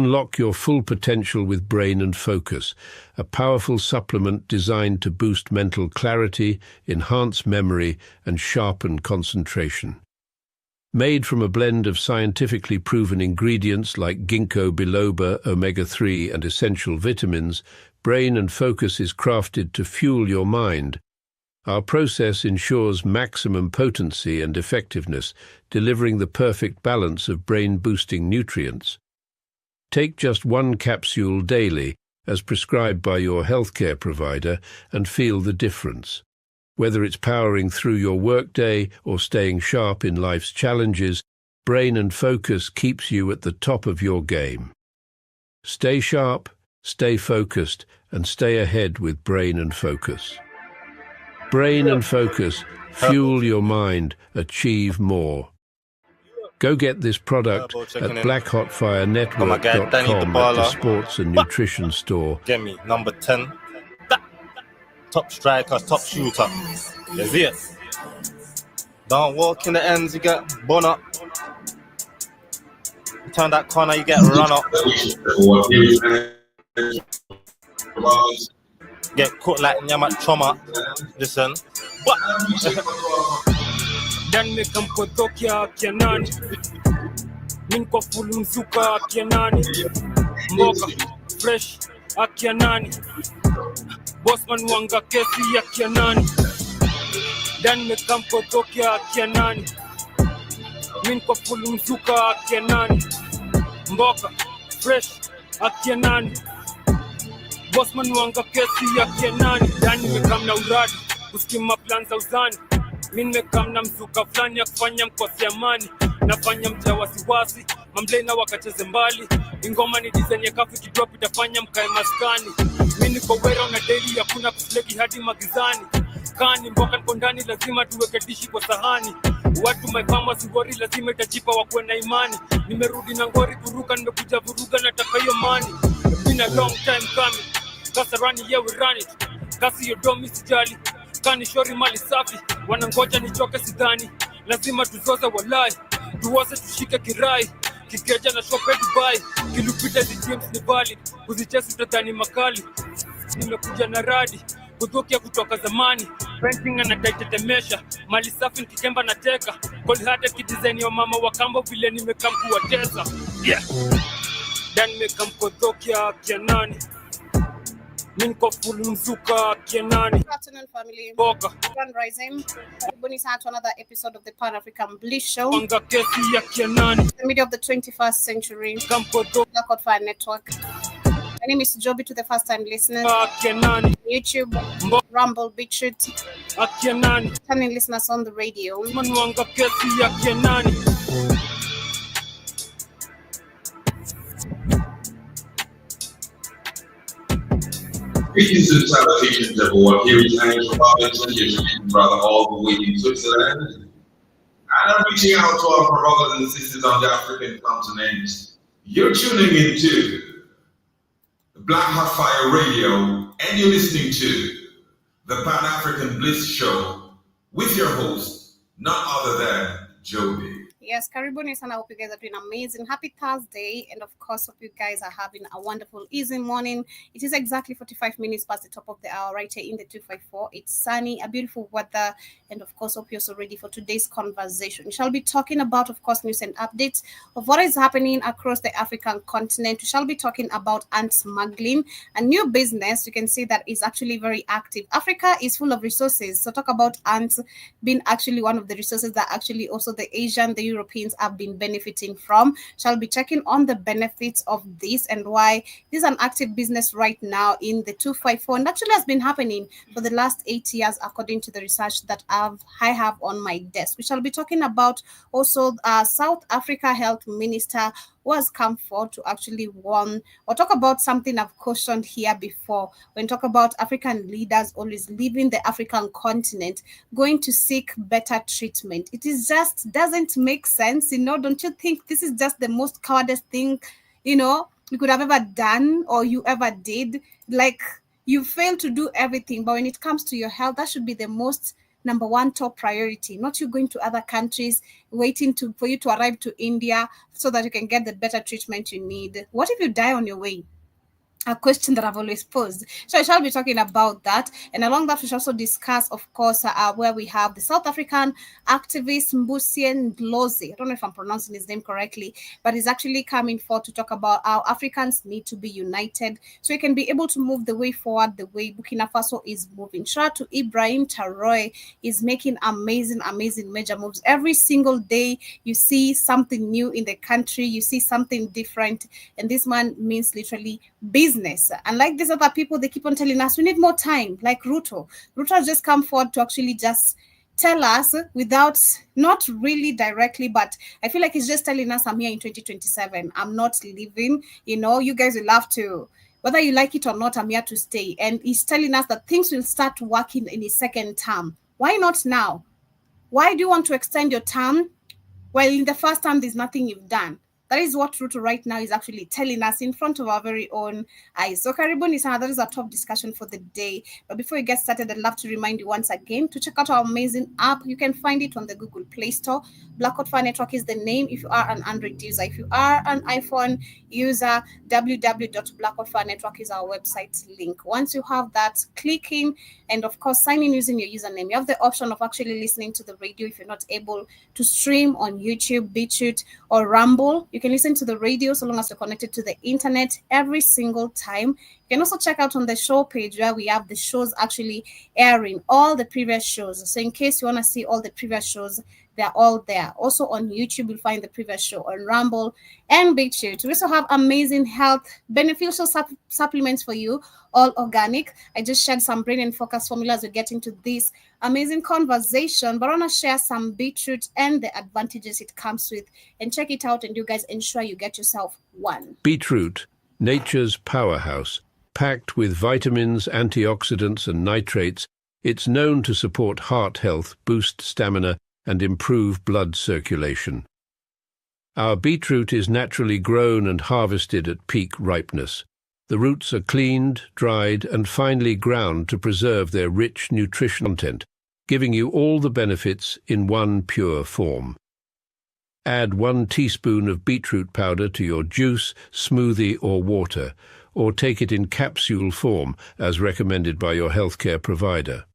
Unlock your full potential with Brain and Focus, a powerful supplement designed to boost mental clarity, enhance memory, and sharpen concentration. Made from a blend of scientifically proven ingredients like ginkgo biloba, omega-3, and essential vitamins, Brain and Focus is crafted to fuel your mind. Our process ensures maximum potency and effectiveness, delivering the perfect balance of brain-boosting nutrients. Take just one capsule daily, as prescribed by your healthcare provider, and feel the difference. Whether it's powering through your workday or staying sharp in life's challenges, Brain and Focus keeps you at the top of your game. Stay sharp, stay focused, and stay ahead with Brain and Focus. Brain and Focus, fuel your mind, achieve more. Go get this product at blackhotfirenetwork.com at the sports and nutrition store. Get me, number 10. Top striker, top shooter. Yes, yes. Don't walk in the ends, you get bun up. Turn that corner, you get run up. Get cooked like Nyamat Choma. Listen. Dan me kampotokia kianani. Minko full mzuka kianani. Mboga fresh akianani. Bossman wanga kesi ya kianani. Dan me kampotokia kianani. Minko full mzuka kianani. Mboga fresh akianani. Bossman wanga kesi ya kianani. Dan me kamna uradi. Uskima plan za uzani. Mimi kamna mzuka fulani ya kufanya mkosi amani. Nafanya mja wasiwasi, mamblena wakacheze mbali. Ingoma ni design ya kafu kidrop itafanya mkae maskani. Mimi niko wera na daily hakuna kusleki hadi magizani. Kani mboka niko ndani lazima tuweke dishi kwa sahani. Watu my farmers ngori lazima itajipa wakuwe na imani. Nimerudi na ngori kuruka nimekuja vuruga nataka hiyo money. Been a long time coming. Kasarani yeah we run it. Kasi yo domi sijali. Kani shori mali safi, wanangoja nichoke sidhani. Lazima tuzoze walai, tuwase tushike kirai. Kikeja na shope Dubai, kilupita the dreams ni valid. Kuzichesi utadhani makali, nimekuja na radi. Kudokia kutoka zamani, painting anataitetemesha. Mali safi nikikemba na teka. Cold hearted kidesign ya mama wa kambo vile nimekamkuwa tesa. Yeah. Dan mekamkodokia kianani. Minko full mzuka kianani. Good afternoon, family. Boga. Grand Rising. Everybody is to another episode of the Pan-African Bliss Show. Wanga kesi ya kianani. The middle of the 21st century. Kamkodo. Black Hot Fire Network. My name is Joby to the first time listeners. Kianani. YouTube, Rumble, BitChute. Kianani. Turning listeners on the radio. Wanga kesi ya kianani. Greetings to the salutations, everyone. Here is James from Robinson, your Jamaican brother, all the way in Switzerland. And I'm reaching out to our brothers and sisters on the African continent. You're tuning into the Black Hot Fire Radio, and you're listening to the Pan-African Bliss Show with your host, none other than Joby. Yes, Karibuni sana. I hope you guys are doing amazing. Happy Thursday. And of course, hope you guys are having a wonderful, easy morning. It is exactly 45 minutes past the top of the hour right here in the 254. It's sunny, a beautiful weather. And of course, hope you're so ready for today's conversation. We shall be talking about, of course, news and updates of what is happening across the African continent. We shall be talking about ant smuggling, a new business you can see that is actually very active. Africa is full of resources. So talk about ants being actually one of the resources that actually also the Asian, the Europeans have been benefiting from. Shall be checking on the benefits of this and why this is an active business right now in the 254 and actually has been happening for the last 8 years according to the research that I have on my desk. We shall be talking about also South Africa Health Minister who has come forward to actually warn or talk about something I've cautioned here before. When talk about African leaders always leaving the African continent, going to seek better treatment. It is just doesn't make sense, don't you think this is just the most cowardice thing, you could have ever done or you ever did? Like, you fail to do everything, but when it comes to your health, that should be the most number one top priority, not you going to other countries, waiting for you to arrive to India so that you can get the better treatment you need. What if you die on your way? A question that I've always posed. So I shall be talking about that. And along that, we shall also discuss, of course, where we have the South African activist Mbusien Ndlozi. I don't know if I'm pronouncing his name correctly, but he's actually coming forward to talk about how Africans need to be united so we can be able to move the way forward the way Burkina Faso is moving. Shout out to Ibrahim Traore. He's making amazing major moves. Every single day, you see something new in the country. You see something different. And this man means literally business. And like these other people, they keep on telling us we need more time, like Ruto. Ruto has just come forward to actually just tell us without, not really directly, but I feel like he's just telling us I'm here in 2027. I'm not leaving. You guys will have to, whether you like it or not, I'm here to stay. And he's telling us that things will start working in his second term. Why not now? Why do you want to extend your term? Well, in the first term, there's nothing you've done. That is what Ruto right now is actually telling us in front of our very own eyes. So karibuni sana, that is our top discussion for the day. But before we get started, I'd love to remind you once again to check out our amazing app. You can find it on the Google Play Store. Black Hot Fire Network is the name if you are an Android user. If you are an iPhone user, www.blackhotfirenetwork is our website link. Once you have that, click in and of course sign in using your username. You have the option of actually listening to the radio if you're not able to stream on YouTube, BitChute, or Rumble. You can listen to the radio so long as you're connected to the internet every single time. You can also check out on the show page where we have the shows actually airing, all the previous shows. So in case you want to see all the previous shows, they're all there. Also on YouTube, you'll find the previous show on Rumble and BitChute. We also have amazing health beneficial supplements for you, all organic. I just shared some brain and focus formulas. We're getting to this amazing conversation, but I want to share some beetroot and the advantages it comes with. And check it out, and you guys ensure you get yourself one. Beetroot, nature's powerhouse. Packed with vitamins, antioxidants, and nitrates, it's known to support heart health, boost stamina, and improve blood circulation. Our beetroot is naturally grown and harvested at peak ripeness. The roots are cleaned, dried, and finely ground to preserve their rich nutrition content, giving you all the benefits in one pure form. Add 1 teaspoon of beetroot powder to your juice, smoothie, or water, or take it in capsule form as recommended by your healthcare provider.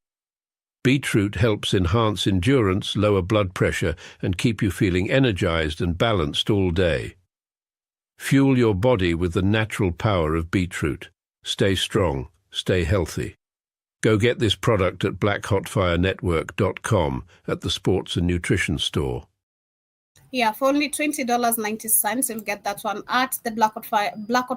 Beetroot helps enhance endurance, lower blood pressure, and keep you feeling energized and balanced all day. Fuel your body with the natural power of beetroot. Stay strong, stay healthy. Go get this product at blackhotfirenetwork.com at the Sports and Nutrition Store. Yeah, for only $20.90, you'll get that one at the Black Hot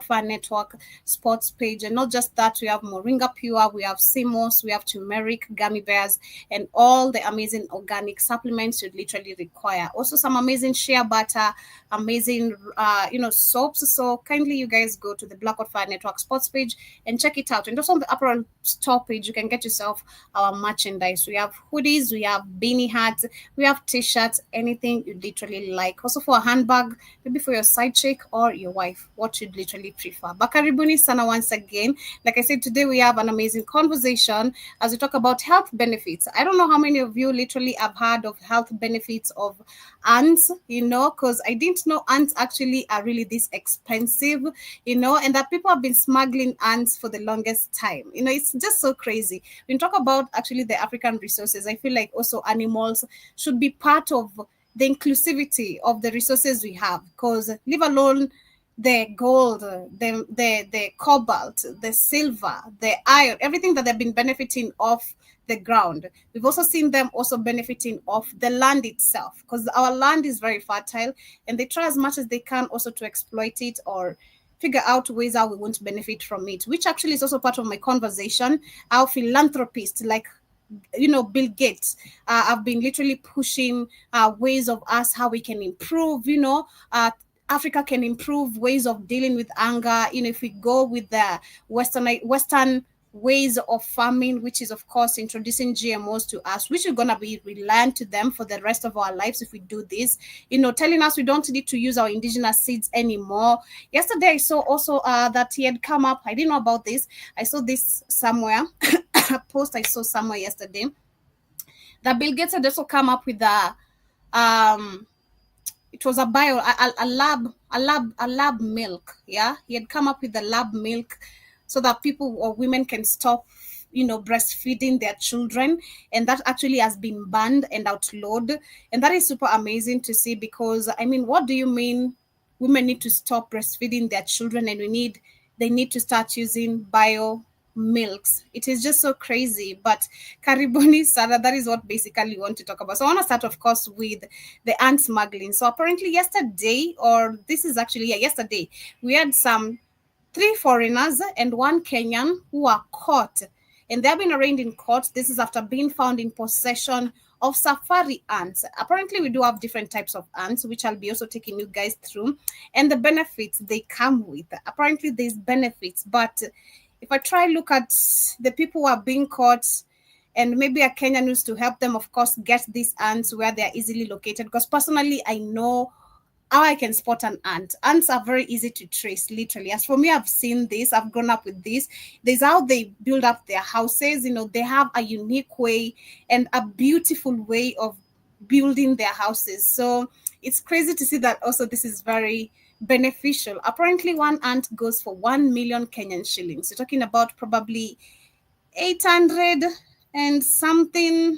Fire Network sports page. And not just that, we have Moringa Pure, we have Simos, we have turmeric, gummy bears, and all the amazing organic supplements you'd literally require. Also some amazing shea butter, amazing, soaps. So kindly you guys go to the Black Hot Fire Network sports page and check it out. And also on the apparel store page, you can get yourself our merchandise. We have hoodies, we have beanie hats, we have t-shirts, anything you literally like. Also for a handbag, maybe for your side chick or your wife, what you'd literally prefer. Bakaribuni sana once again. Like I said, today we have an amazing conversation as we talk about health benefits. I don't know how many of you literally have heard of health benefits of ants, because I didn't know ants actually are really this expensive, and that people have been smuggling ants for the longest time. It's just so crazy. When you talk about actually the African resources, I feel like also animals should be part of the inclusivity of the resources we have, because leave alone the gold, the cobalt, the silver, the iron, everything that they've been benefiting off the ground. We've also seen them also benefiting off the land itself, because our land is very fertile and they try as much as they can also to exploit it or figure out ways how we won't benefit from it, which actually is also part of my conversation. Our philanthropists like Bill Gates have been literally pushing ways of us how we can improve, Africa can improve ways of dealing with anger. If we go with the Western ways of farming, which is of course introducing GMOs to us, which is going to be reliant to them for the rest of our lives if we do this, telling us we don't need to use our indigenous seeds anymore. Yesterday I saw also that he had come up, I didn't know about this, I saw this somewhere, a post I saw somewhere yesterday, that Bill Gates had also come up with it was a lab milk. Yeah, he had come up with the lab milk so that people or women can stop, breastfeeding their children, and that actually has been banned and outlawed, and that is super amazing to see, because I mean, what do you mean women need to stop breastfeeding their children and they need to start using bio milks? It is just so crazy. But karibuni sana, that is what basically we want to talk about. So I want to start, of course, with the ant smuggling. So apparently yesterday, or this is actually yesterday, we had some 3 foreigners and 1 Kenyan who are caught, and they have been arraigned in court. This is after being found in possession of safari ants. Apparently, we do have different types of ants, which I'll be also taking you guys through, and the benefits they come with. Apparently, there's benefits, but if I try look at the people who are being caught, and maybe a Kenyan needs to help them, of course, get these ants where they are easily located. Because personally, I know how I can spot an ant. Ants are very easy to trace, literally. As for me, I've seen this, I've grown up with this. There's how they build up their houses. They have a unique way and a beautiful way of building their houses. So it's crazy to see that also this is very beneficial. Apparently, 1 ant goes for 1 million Kenyan shillings. You're talking about probably 800 and something.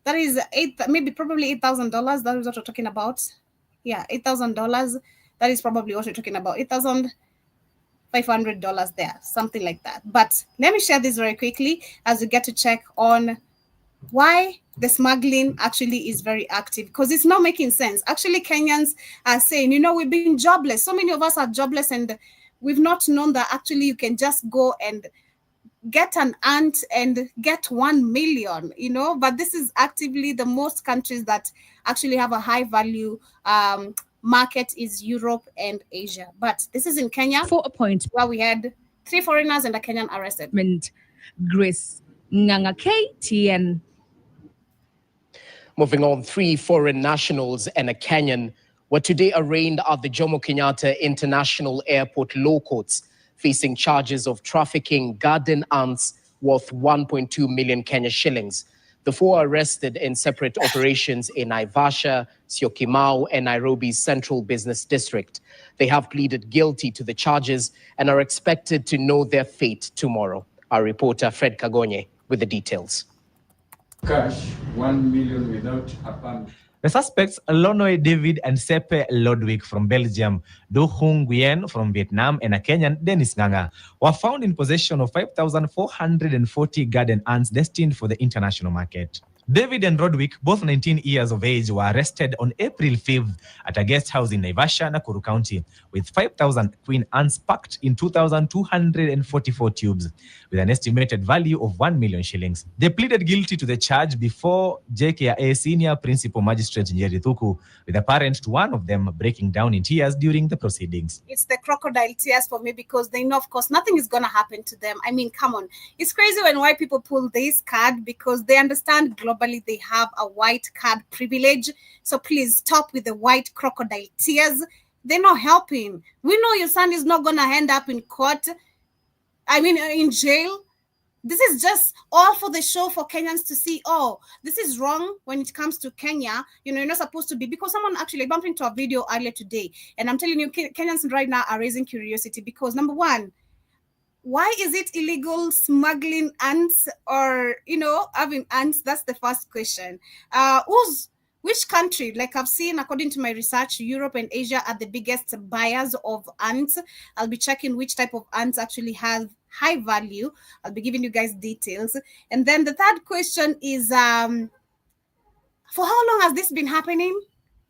That is probably $8,000. That is what we're talking about. Yeah, $8,000. That is probably what we're talking about. $8,500 there, something like that. But let me share this very quickly as we get to check on why the smuggling actually is very active, because it's not making sense. Actually, Kenyans are saying, we've been jobless. So many of us are jobless, and we've not known that actually you can just go and get an ant and get 1 million, but this is actively the most countries that actually have a high value market is Europe and Asia. But this is in Kenya, for a point where we had 3 foreigners and a Kenyan arrested. Grace Nganga, KTN. Moving on, 3 foreign nationals and a Kenyan were today arraigned at the Jomo Kenyatta International Airport law courts, facing charges of trafficking garden ants worth 1.2 million Kenya shillings. The 4 are arrested in separate operations in Naivasha, Syokimau, and Nairobi's Central Business District. They have pleaded guilty to the charges and are expected to know their fate tomorrow. Our reporter Fred Kagonye with the details. Cash, 1 million without a permit. The suspects, Lonoy David and Sepe Lodwick from Belgium, Do Hung Nguyen from Vietnam, and a Kenyan, Dennis Nganga, were found in possession of 5,440 garden ants destined for the international market. David and Rodwick, both 19 years of age, were arrested on April 5th at a guest house in Naivasha, Nakuru County, with 5,000 queen ants packed in 2,244 tubes, with an estimated value of 1 million shillings. They pleaded guilty to the charge before JKIA Senior Principal Magistrate Njeri Thuku, with a parent to one of them breaking down in tears during the proceedings. It's the crocodile tears for me, because they know, of course, nothing is going to happen to them. I mean, come on. It's crazy when white people pull this card, because they understand globally they have a white card privilege. So please stop with the white crocodile tears. They're not helping. We know your son is not going to end up in court. In jail. This is just all for the show for Kenyans to see, oh, this is wrong when it comes to Kenya. You're not supposed to be, because someone actually bumped into a video earlier today. And I'm telling you, Kenyans right now are raising curiosity, because number one, why is it illegal smuggling ants or, having ants? That's the first question. Which country? Like I've seen, according to my research, Europe and Asia are the biggest buyers of ants. I'll be checking which type of ants actually have high value. I'll be giving you guys details. And then the third question is, for how long has this been happening?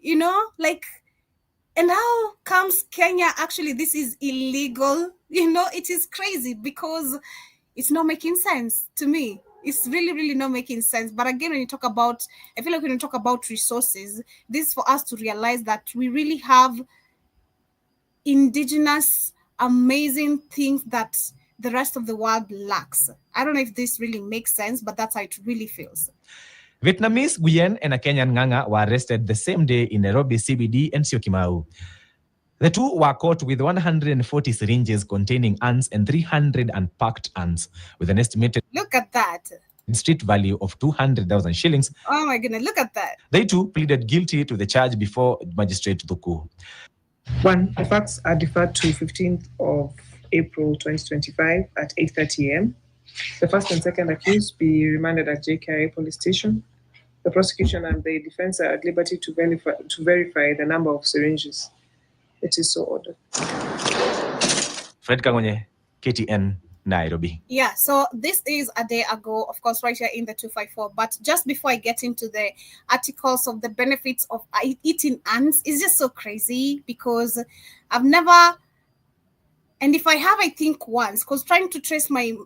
And how comes Kenya actually this is illegal? It is crazy, because it's not making sense to me. It's really, really not making sense. But again, I feel like when you talk about resources, this is for us to realize that we really have indigenous, amazing things that the rest of the world lacks. I don't know if this really makes sense, but that's how it really feels. Vietnamese Nguyen and a Kenyan Nganga were arrested the same day in Nairobi CBD and Syokimau. The 2 were caught with 140 syringes containing ants and 300 unpacked ants, with an estimated... Look at that. street value of 200,000 shillings. Oh my goodness, look at that. They too pleaded guilty to the charge before Magistrate Thuku. 1. The facts are deferred to 15th of April 2025 at 8:30 a.m. The first and second accused be remanded at JKIA police station. The prosecution and the defense are at liberty to verify the number of syringes. It is so ordered. Fred Kangonye, KTN, Nairobi. Yeah, so this is a day ago, of course, right here in the 254. But just before I get into the articles of the benefits of eating ants, it's just so crazy because I've never, and if I have, I think once, because trying to trace my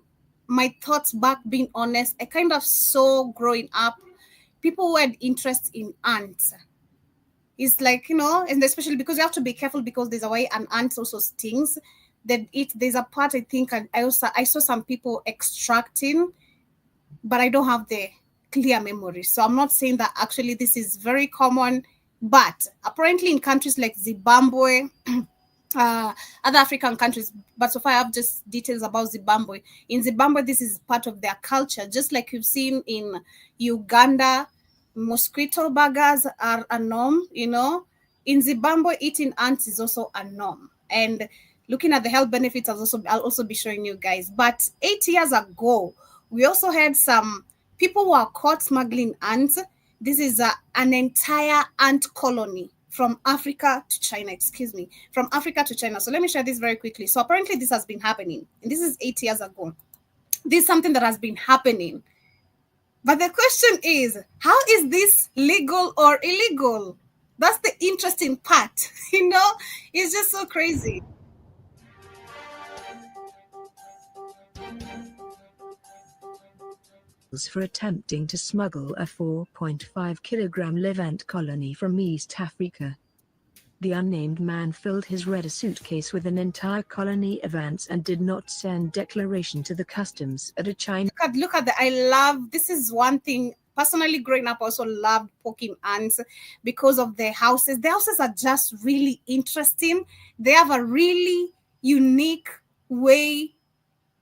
thoughts back, being honest, I kind of saw growing up, people who had interest in ants. It's like, and especially because you have to be careful because there's a way an ant also stings. There's a part I think I saw some people extracting, but I don't have the clear memory. So I'm not saying that actually this is very common, but apparently in countries like Zimbabwe, other African countries, but so far I have just details about Zimbabwe. In Zimbabwe, this is part of their culture, just like you've seen in Uganda. Mosquito burgers are a norm, In Zimbabwe, eating ants is also a norm. And looking at the health benefits, I'll also be showing you guys. But 8 years ago, we also had some people who are caught smuggling ants. This is an entire ant colony from Africa to China, from Africa to China. So let me share this very quickly. So apparently this has been happening. And this is 8 years ago. This is something that has been happening. But the question is, how is this legal or illegal? That's the interesting part. It's just so crazy. For attempting to smuggle a 4.5 kilogram live ant colony from East Africa. The unnamed man filled his red suitcase with an entire colony of ants and did not send declaration to the customs at a China. Look at this is one thing. Personally, growing up, I also loved poking ants because of their houses. Their houses are just really interesting. They have a really unique way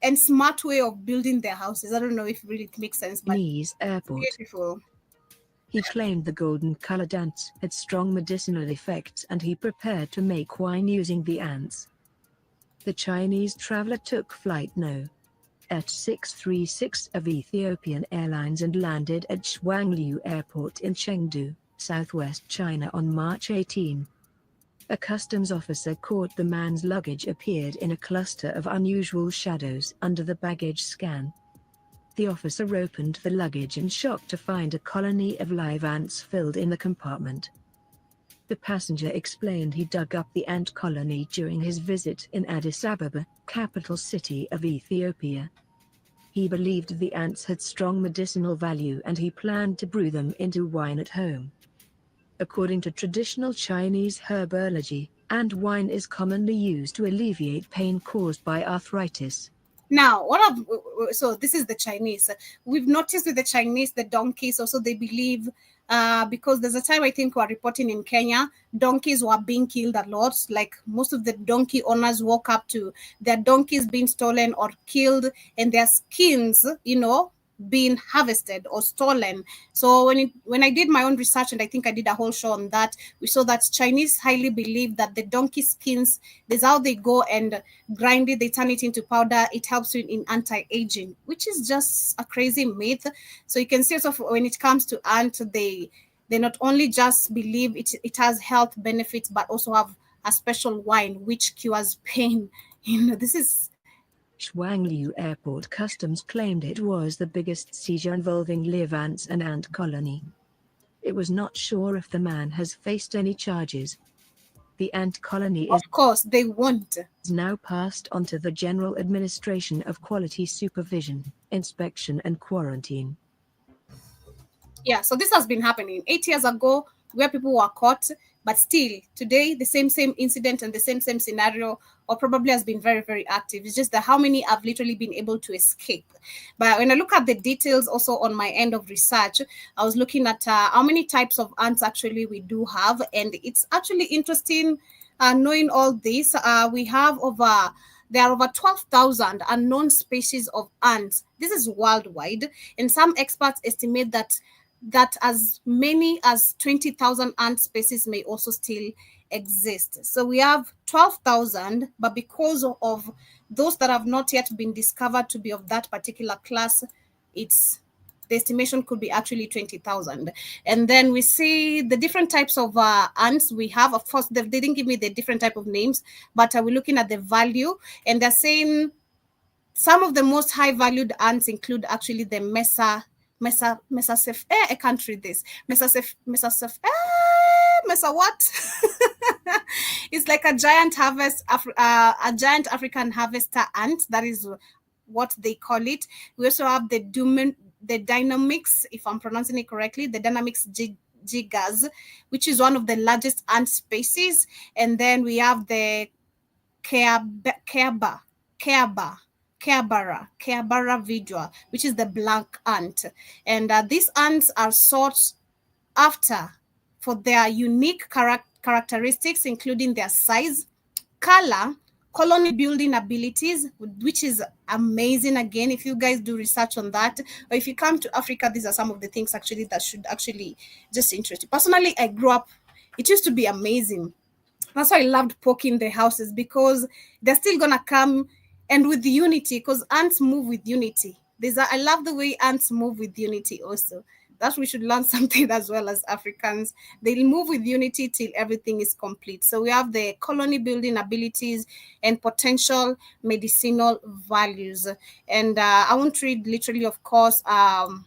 and smart way of building their houses. I don't know if really it makes sense, but Chinese airport. Beautiful. He claimed the golden-colored ants had strong medicinal effects and he prepared to make wine using the ants. The Chinese traveler took flight No. at 636 of Ethiopian Airlines and landed at Shuangliu Airport in Chengdu, southwest China on March 18. A customs officer caught the man's luggage appeared in a cluster of unusual shadows under the baggage scan. The officer opened the luggage and shocked to find a colony of live ants filled in the compartment. The passenger explained he dug up the ant colony during his visit in Addis Ababa, capital city of Ethiopia. He believed the ants had strong medicinal value and he planned to brew them into wine at home. According to traditional Chinese herbology, ant wine is commonly used to alleviate pain caused by arthritis. Now, so this is the Chinese. We've noticed with the Chinese, the donkeys also, they believe, because there's a time I think we're reporting in Kenya, donkeys were being killed a lot. Like most of the donkey owners woke up to their donkeys being stolen or killed and their skins, being harvested or stolen. So when I did my own research, and I think I did a whole show on that, we saw that Chinese highly believe that the donkey skins, that's how they go and grind it, they turn it into powder, it helps you in anti-aging, which is just a crazy myth. So you can see also when it comes to ant, they not only just believe it has health benefits, but also have a special wine which cures pain. This is Shuangliu Airport Customs claimed it was the biggest seizure involving live ants and ant colony. It was not sure if the man has faced any charges. The ant colony is, of course, they won't. Now passed on to the General Administration of Quality Supervision, Inspection and Quarantine. Yeah, so this has been happening 8 years ago where people were caught, but still today the same incident and the same scenario or probably has been very, very active. It's just that how many have literally been able to escape. But when I look at the details also on my end of research, I was looking at how many types of ants actually we do have. And it's actually interesting knowing all this. There are over 12,000 unknown species of ants This is worldwide, and some experts estimate that as many as 20,000 ant species may also still exist. So we have 12,000, but because of those that have not yet been discovered to be of that particular class, the estimation could be actually 20,000. And then we see the different types of ants we have. Of course, they didn't give me the different type of names, but we're looking at the value, and they're saying some of the most high valued ants include actually the Mesasef. I can't read this. Mesasef. Mesa what? It's like a giant a giant African harvester ant. That is what they call it. We also have the dynamics, if I'm pronouncing it correctly, the dynamics gigas, which is one of the largest ant species. And then we have the Keabara vidua, which is the black ant. And these ants are sought after for their unique characteristics, including their size, color, colony building abilities, which is amazing. Again, if you guys do research on that, or if you come to Africa, these are some of the things actually that should actually just interest you. Personally, I grew up, it used to be amazing. That's why I loved poking the houses, because they're still gonna come, and with unity, because ants move with unity. I love the way ants move with unity also. That we should learn something as well as Africans. They'll move with unity till everything is complete. So we have the colony building abilities and potential medicinal values. And I won't read literally, of course, all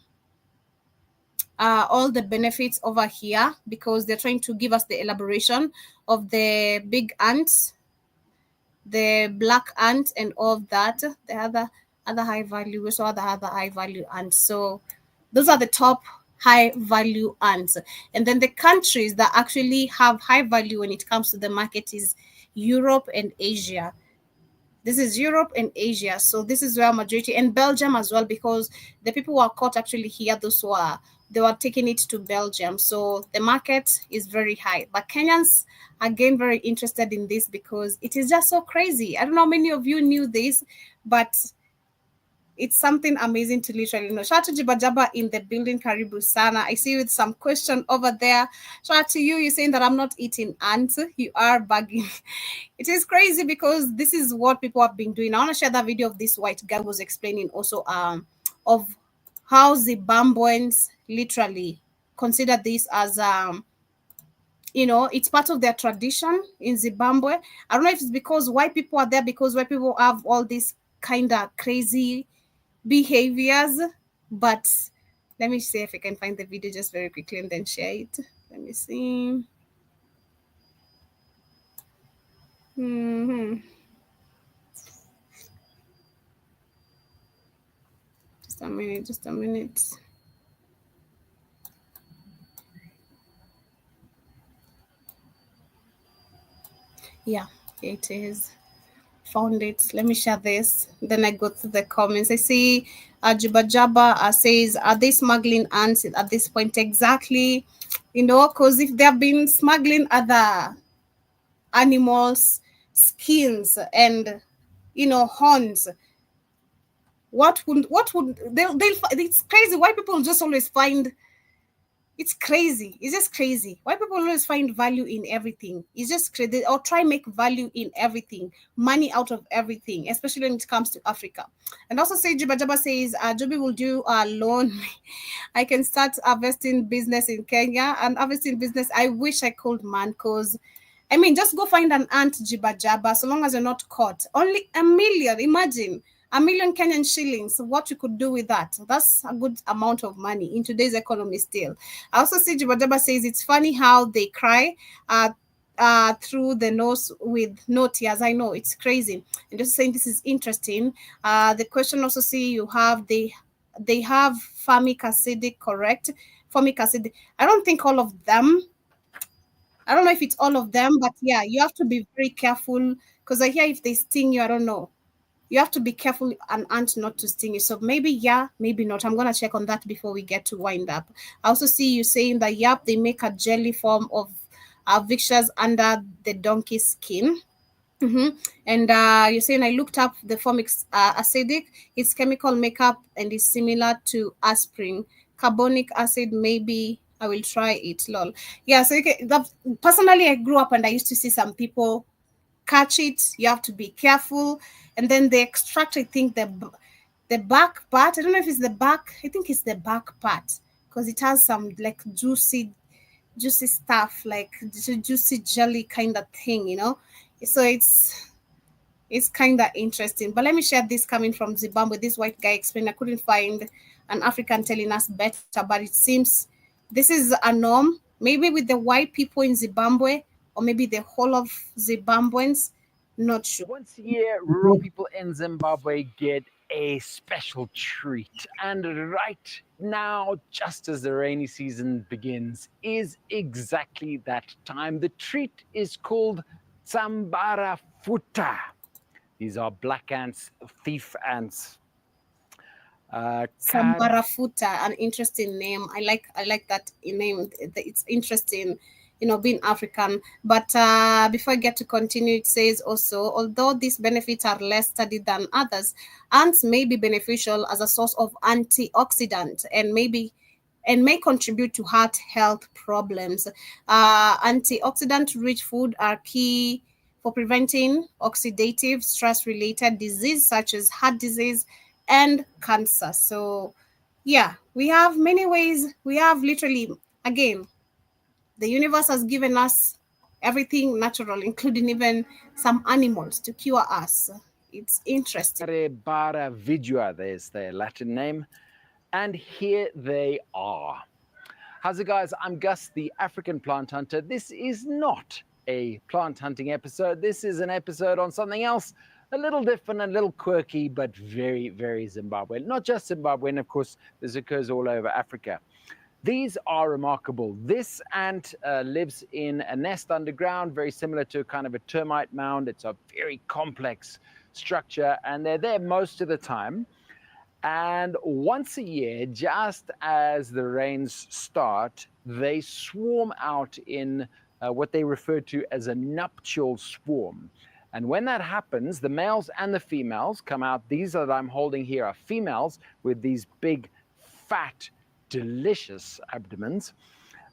the benefits over here, because they're trying to give us the elaboration of the big ants, the black ant, and all of that. The other high value, so other high value ants. So those are the top high value ants. And then the countries that actually have high value when it comes to the market is Europe and Asia. This is Europe and Asia. So this is where majority, and Belgium as well, because the people who are caught actually here, they were taking it to Belgium. So the market is very high. But Kenyans, again, very interested in this because it is just so crazy. I don't know how many of you knew this, but it's something amazing to literally know. Shout out to Jibajaba in the building, Karibu Sana. I see you with some question over there. Shout out to you. You're saying that I'm not eating ants. You are bugging. It is crazy because this is what people have been doing. I want to share that video of this white guy was explaining also of how Zimbabweans literally consider this as it's part of their tradition in Zimbabwe. I don't know if it's because white people are there, because white people have all these kind of crazy behaviors, but let me see if I can find the video just very quickly and then share it. Let me see. Just a minute. Yeah, here it is. Found it. Let me share this. Then I go to the comments. I see Jibajaba says, are they smuggling ants at this point? Exactly. Because if they have been smuggling other animals' skins and horns, what would they'll it's crazy. Why people just always find it's crazy. It's just crazy. Why people always find value in everything? It's just crazy. Or try make value in everything, money out of everything, especially when it comes to Africa. And also say Jibajaba says, Joby will do a loan. I can start harvesting business in Kenya and harvesting business. I wish I could, man, because just go find an ant, Jibajaba, so long as you're not caught. Only $1 million. Imagine. $1 million Kenyan shillings, what you could do with that. That's a good amount of money in today's economy still. I also see Jibadaba says it's funny how they cry through the nose with no tears. I know, it's crazy. And just saying this is interesting. The question also see you have, they have formic acid, correct? Formic acid. I don't think all of them. I don't know if it's all of them, but yeah, you have to be very careful because I hear if they sting you, I don't know. You have to be careful an ant not to sting you. So maybe yeah, maybe not. I'm going to check on that before we get to wind up. I also see you saying that, they make a jelly form of victuals under the donkey skin. And you're saying I looked up the formic acidic. It's chemical makeup and is similar to aspirin. Carbonic acid, maybe I will try it. Lol. Yeah. So personally, I grew up and I used to see some people catch it. You have to be careful, and then they extract. I think the back part. I don't know if it's the back. I think it's the back part because it has some like juicy stuff, like juicy jelly kind of thing, you know. So it's kind of interesting. But let me share this coming from Zimbabwe. This white guy explained. I couldn't find an African telling us better, but it seems this is a norm, maybe with the white people in Zimbabwe, or maybe the whole of Zimbabweans. Not sure. Once a year, rural people in Zimbabwe get a special treat. And right now, just as the rainy season begins, is exactly that time. The treat is called Tsambara Futa. These are black ants, thief ants. Sambarafuta, an interesting name. I like that name. It's interesting, you know, being African. But before I get to continue, it says also, although these benefits are less studied than others, ants may be beneficial as a source of antioxidant and may contribute to heart health problems. Antioxidant-rich food are key for preventing oxidative stress-related disease such as heart disease and cancer. So, yeah, we have many ways. We have literally, again, the universe has given us everything natural, including even some animals to cure us. It's interesting. Bara vidua, there's their Latin name. And here they are. How's it, guys? I'm Gus, the African plant hunter. This is not a plant hunting episode. This is an episode on something else, a little different, a little quirky, but very, very Zimbabwean. Not just Zimbabwean, of course, this occurs all over Africa. These are remarkable. This ant lives in a nest underground, very similar to kind of a termite mound. It's a very complex structure, and they're there most of the time. And once a year, just as the rains start, they swarm out in what they refer to as a nuptial swarm. And when that happens, the males and the females come out. These that I'm holding here are females with these big, fat, delicious abdomens.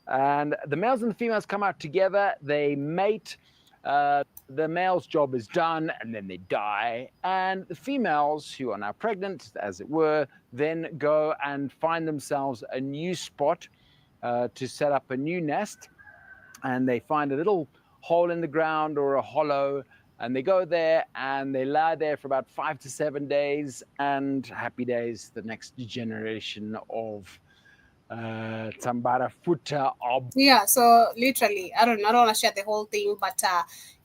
And the males and the females come out together. They mate. The male's job is done, and then they die. And the females, who are now pregnant, as it were, then go and find themselves a new spot to set up a new nest. And they find a little hole in the ground or a hollow, and they go there and they lie there for about 5 to 7 days, and happy days, the next generation of Tsambara Futa. Yeah, so literally, I don't want to share the whole thing, but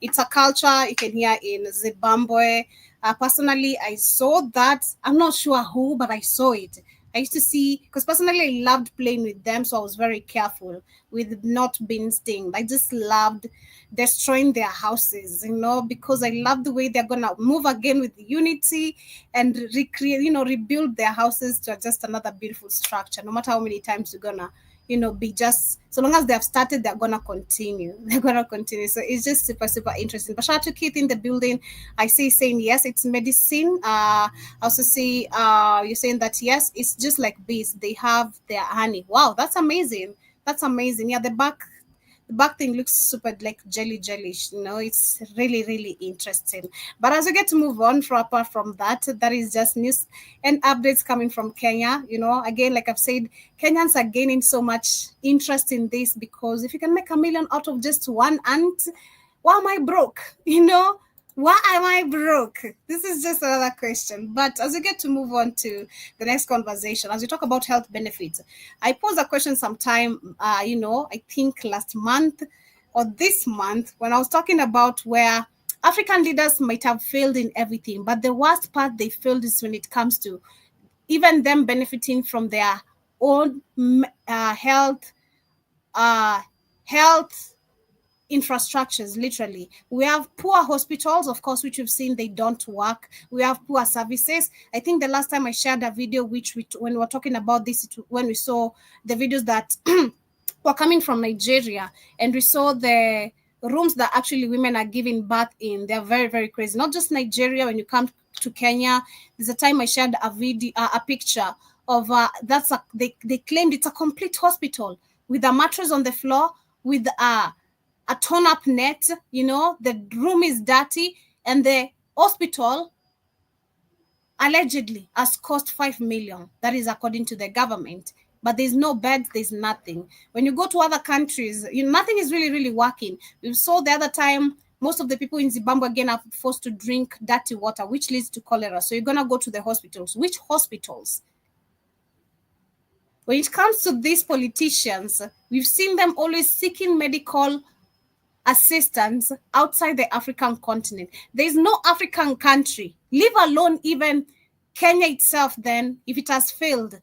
it's a culture you can hear in Zimbabwe. Personally, I saw that. I'm not sure who, but I saw it. I used to see, because personally I loved playing with them, so I was very careful with not being stinged. I just loved destroying their houses, you know, because I love the way they're gonna move again with unity and recreate, you know, rebuild their houses to just another beautiful structure. No matter how many times you're gonna, you know, be just, so long as they have started, they're gonna continue. So it's just super, super interesting. But shout out to Keith in the building. I see saying yes, it's medicine. I also see you're saying that yes, it's just like bees. They have their honey. Wow, that's amazing. Yeah, the back thing looks super like jellish, you know. It's really, really interesting. But as we get to move on, apart from that, that is just news and updates coming from Kenya. You know, again, like I've said, Kenyans are gaining so much interest in this, because if you can make $1 million out of just one ant, why am I broke? You know, why am I broke? This is just another question. But as we get to move on to the next conversation, as we talk about health benefits, I posed a question sometime, you know, I think last month or this month, when I was talking about where African leaders might have failed in everything, but the worst part they failed is when it comes to even them benefiting from their own health infrastructures. Literally, we have poor hospitals, of course, which we've seen they don't work. We have poor services. I think the last time I shared a video when we were talking about this, when we saw the videos that were coming from Nigeria, and we saw the rooms that actually women are giving birth in, they're very, very crazy. Not just Nigeria. When you come to Kenya, there's a time I shared a picture of they claimed it's a complete hospital with a mattress on the floor, with a torn up net. The room is dirty, and the hospital allegedly has cost 5 million. That is according to the government. But there's no beds, there's nothing. When you go to other countries, nothing is really, really working. We saw the other time, most of the people in Zimbabwe again are forced to drink dirty water, which leads to cholera. So you're going to go to the hospitals. Which hospitals? When it comes to these politicians, we've seen them always seeking medical assistance outside the African continent. There is no African country, leave alone even Kenya itself, then, if it has failed.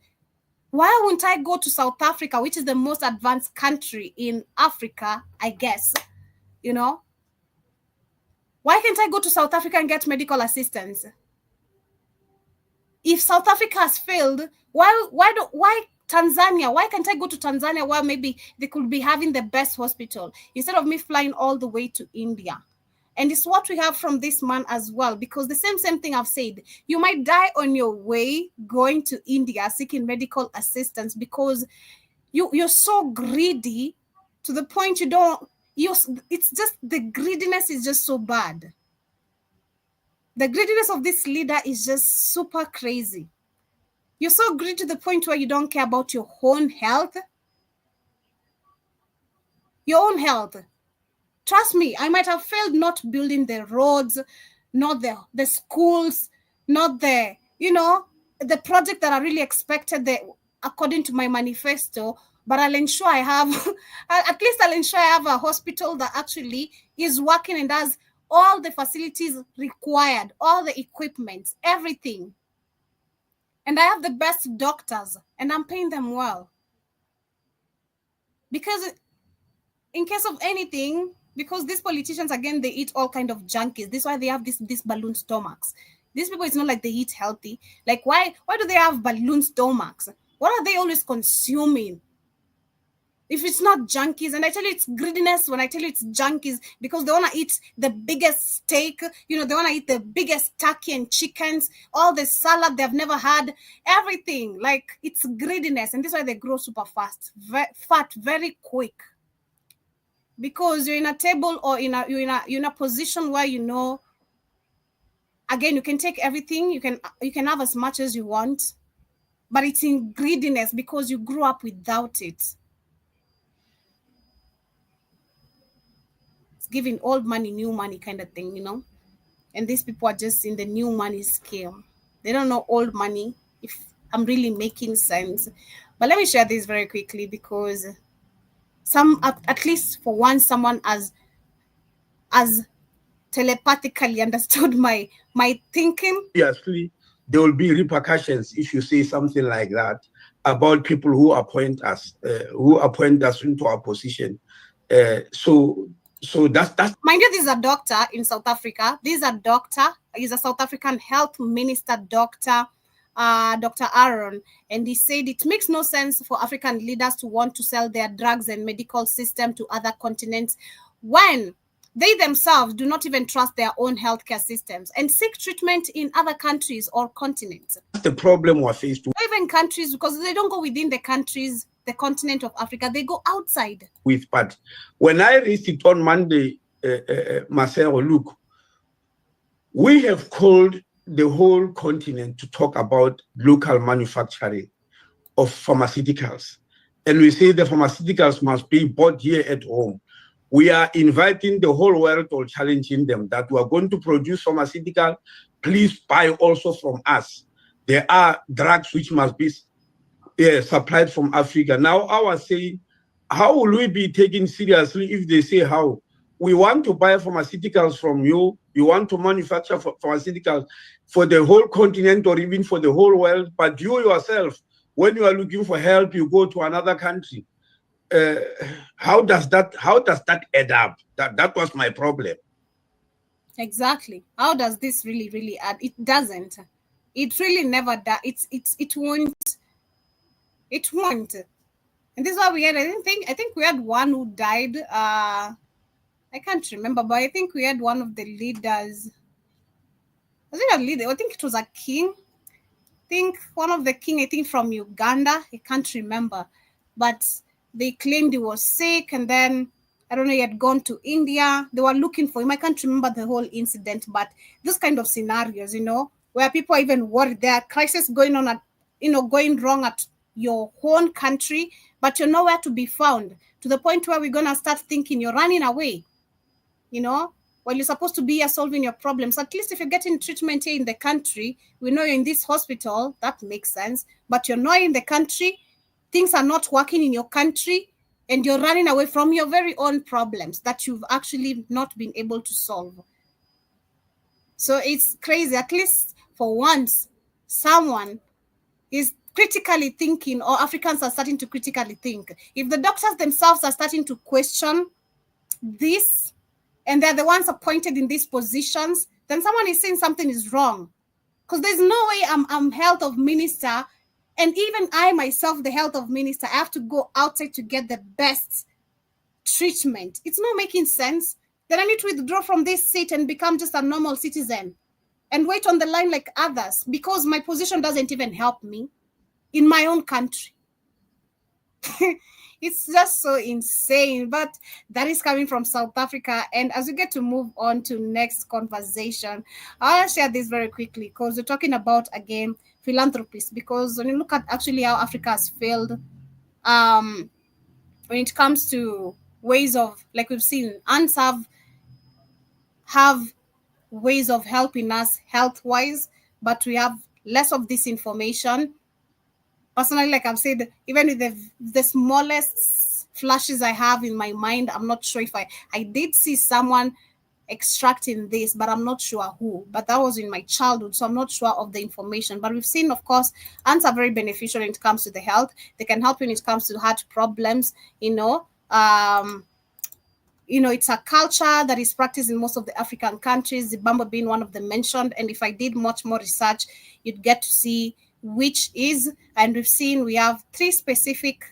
Why wouldn't I go to South Africa, which is the most advanced country in Africa, I guess? Why can't I go to South Africa and get medical assistance? If South Africa has failed, why Tanzania? Why can't I go to Tanzania where maybe they could be having the best hospital instead of me flying all the way to India? And it's what we have from this man as well, because the same thing I've said. You might die on your way going to India seeking medical assistance because you're so greedy to the point it's just the greediness is just so bad. The greediness of this leader is just super crazy. You're so greedy to the point where you don't care about your own health. Your own health. Trust me, I might have failed not building the roads, not the schools, not the project that I really expected according to my manifesto, but I'll ensure I have, at least I'll ensure I have a hospital that actually is working and has all the facilities required, all the equipment, everything. And I have the best doctors, and I'm paying them well. Because in case of anything, because these politicians, again, they eat all kind of junkies. This is why they have these balloon stomachs. These people, it's not like they eat healthy. Like, why do they have balloon stomachs? What are they always consuming? If it's not junkies, and I tell you it's greediness when I tell you it's junkies, because they want to eat the biggest steak, they want to eat the biggest turkey and chickens, all the salad they've never had, everything. Like, it's greediness, and this is why they grow super fast, fat, very quick. Because you're in a table or you're in a position where again, you can take everything, you can have as much as you want, but it's in greediness because you grew up without it. It's giving old money, new money kind of thing, and these people are just in the new money scheme. They don't know old money, if I'm really making sense. But let me share this very quickly, because at least for once, someone as telepathically understood my thinking. Obviously, there will be repercussions if you say something like that about people who appoint us into our position. So that's. Mind you, this is a doctor in South Africa. He's a South African health minister, Dr. Aaron, and he said it makes no sense for African leaders to want to sell their drugs and medical system to other continents when they themselves do not even trust their own healthcare systems and seek treatment in other countries or continents. That's the problem we're faced with. Even countries, because they don't go within the countries, the continent of Africa, they go outside. But when I raised it on Monday, Marcelo, look, we have called the whole continent to talk about local manufacturing of pharmaceuticals. And we say the pharmaceuticals must be bought here at home. We are inviting the whole world or challenging them that we are going to produce pharmaceutical. Please buy also from us. There are drugs which must be supplied from Africa. Now, I was saying, how will we be taken seriously if they say how? We want to buy pharmaceuticals from you. You want to manufacture pharmaceuticals for the whole continent or even for the whole world. But you yourself, when you are looking for help, you go to another country. How does that add up? That was my problem. Exactly. How does this really add? It doesn't. It really never does. It won't. It won't. And this is why we had. I think we had one who died. I I can't remember, but I think we had one of the leaders. Was it a leader? I think it was a king. I think one of the king, I think from Uganda. I can't remember. But they claimed he was sick, and then I don't know, he had gone to India. They were looking for him. I can't remember the whole incident, but those kind of scenarios, where people are even worried. There are crises going on going wrong at your own country, but you're nowhere to be found, to the point where we're going to start thinking you're running away, while you're supposed to be here solving your problems. At least if you're getting treatment here in the country, we know you're in this hospital, that makes sense, but you're not in the country, things are not working in your country, and you're running away from your very own problems that you've actually not been able to solve. So it's crazy. At least for once, someone is critically thinking, or Africans are starting to critically think. If the doctors themselves are starting to question this, and they're the ones appointed in these positions, then someone is saying something is wrong. Because there's no way I'm health of minister, and even I myself, the health of minister, I have to go outside to get the best treatment. It's not making sense. Then I need to withdraw from this seat and become just a normal citizen and wait on the line like others, because my position doesn't even help me in my own country. It's just so insane, but that is coming from South Africa. And as we get to move on to next conversation, I'll share this very quickly, because we're talking about, again, philanthropists, because when you look at actually how Africa has failed when it comes to ways of, like we've seen, ants have ways of helping us health-wise, but we have less of this information. Personally, like I've said, even with the smallest flashes I have in my mind, I'm not sure if I did see someone extracting this, but I'm not sure who. But that was in my childhood, so I'm not sure of the information. But we've seen, of course, ants are very beneficial when it comes to the health. They can help when it comes to heart problems, it's a culture that is practiced in most of the African countries, Zimbabwe being one of the mentioned. And if I did much more research, you'd get to see which is, and we've seen we have 3 specific,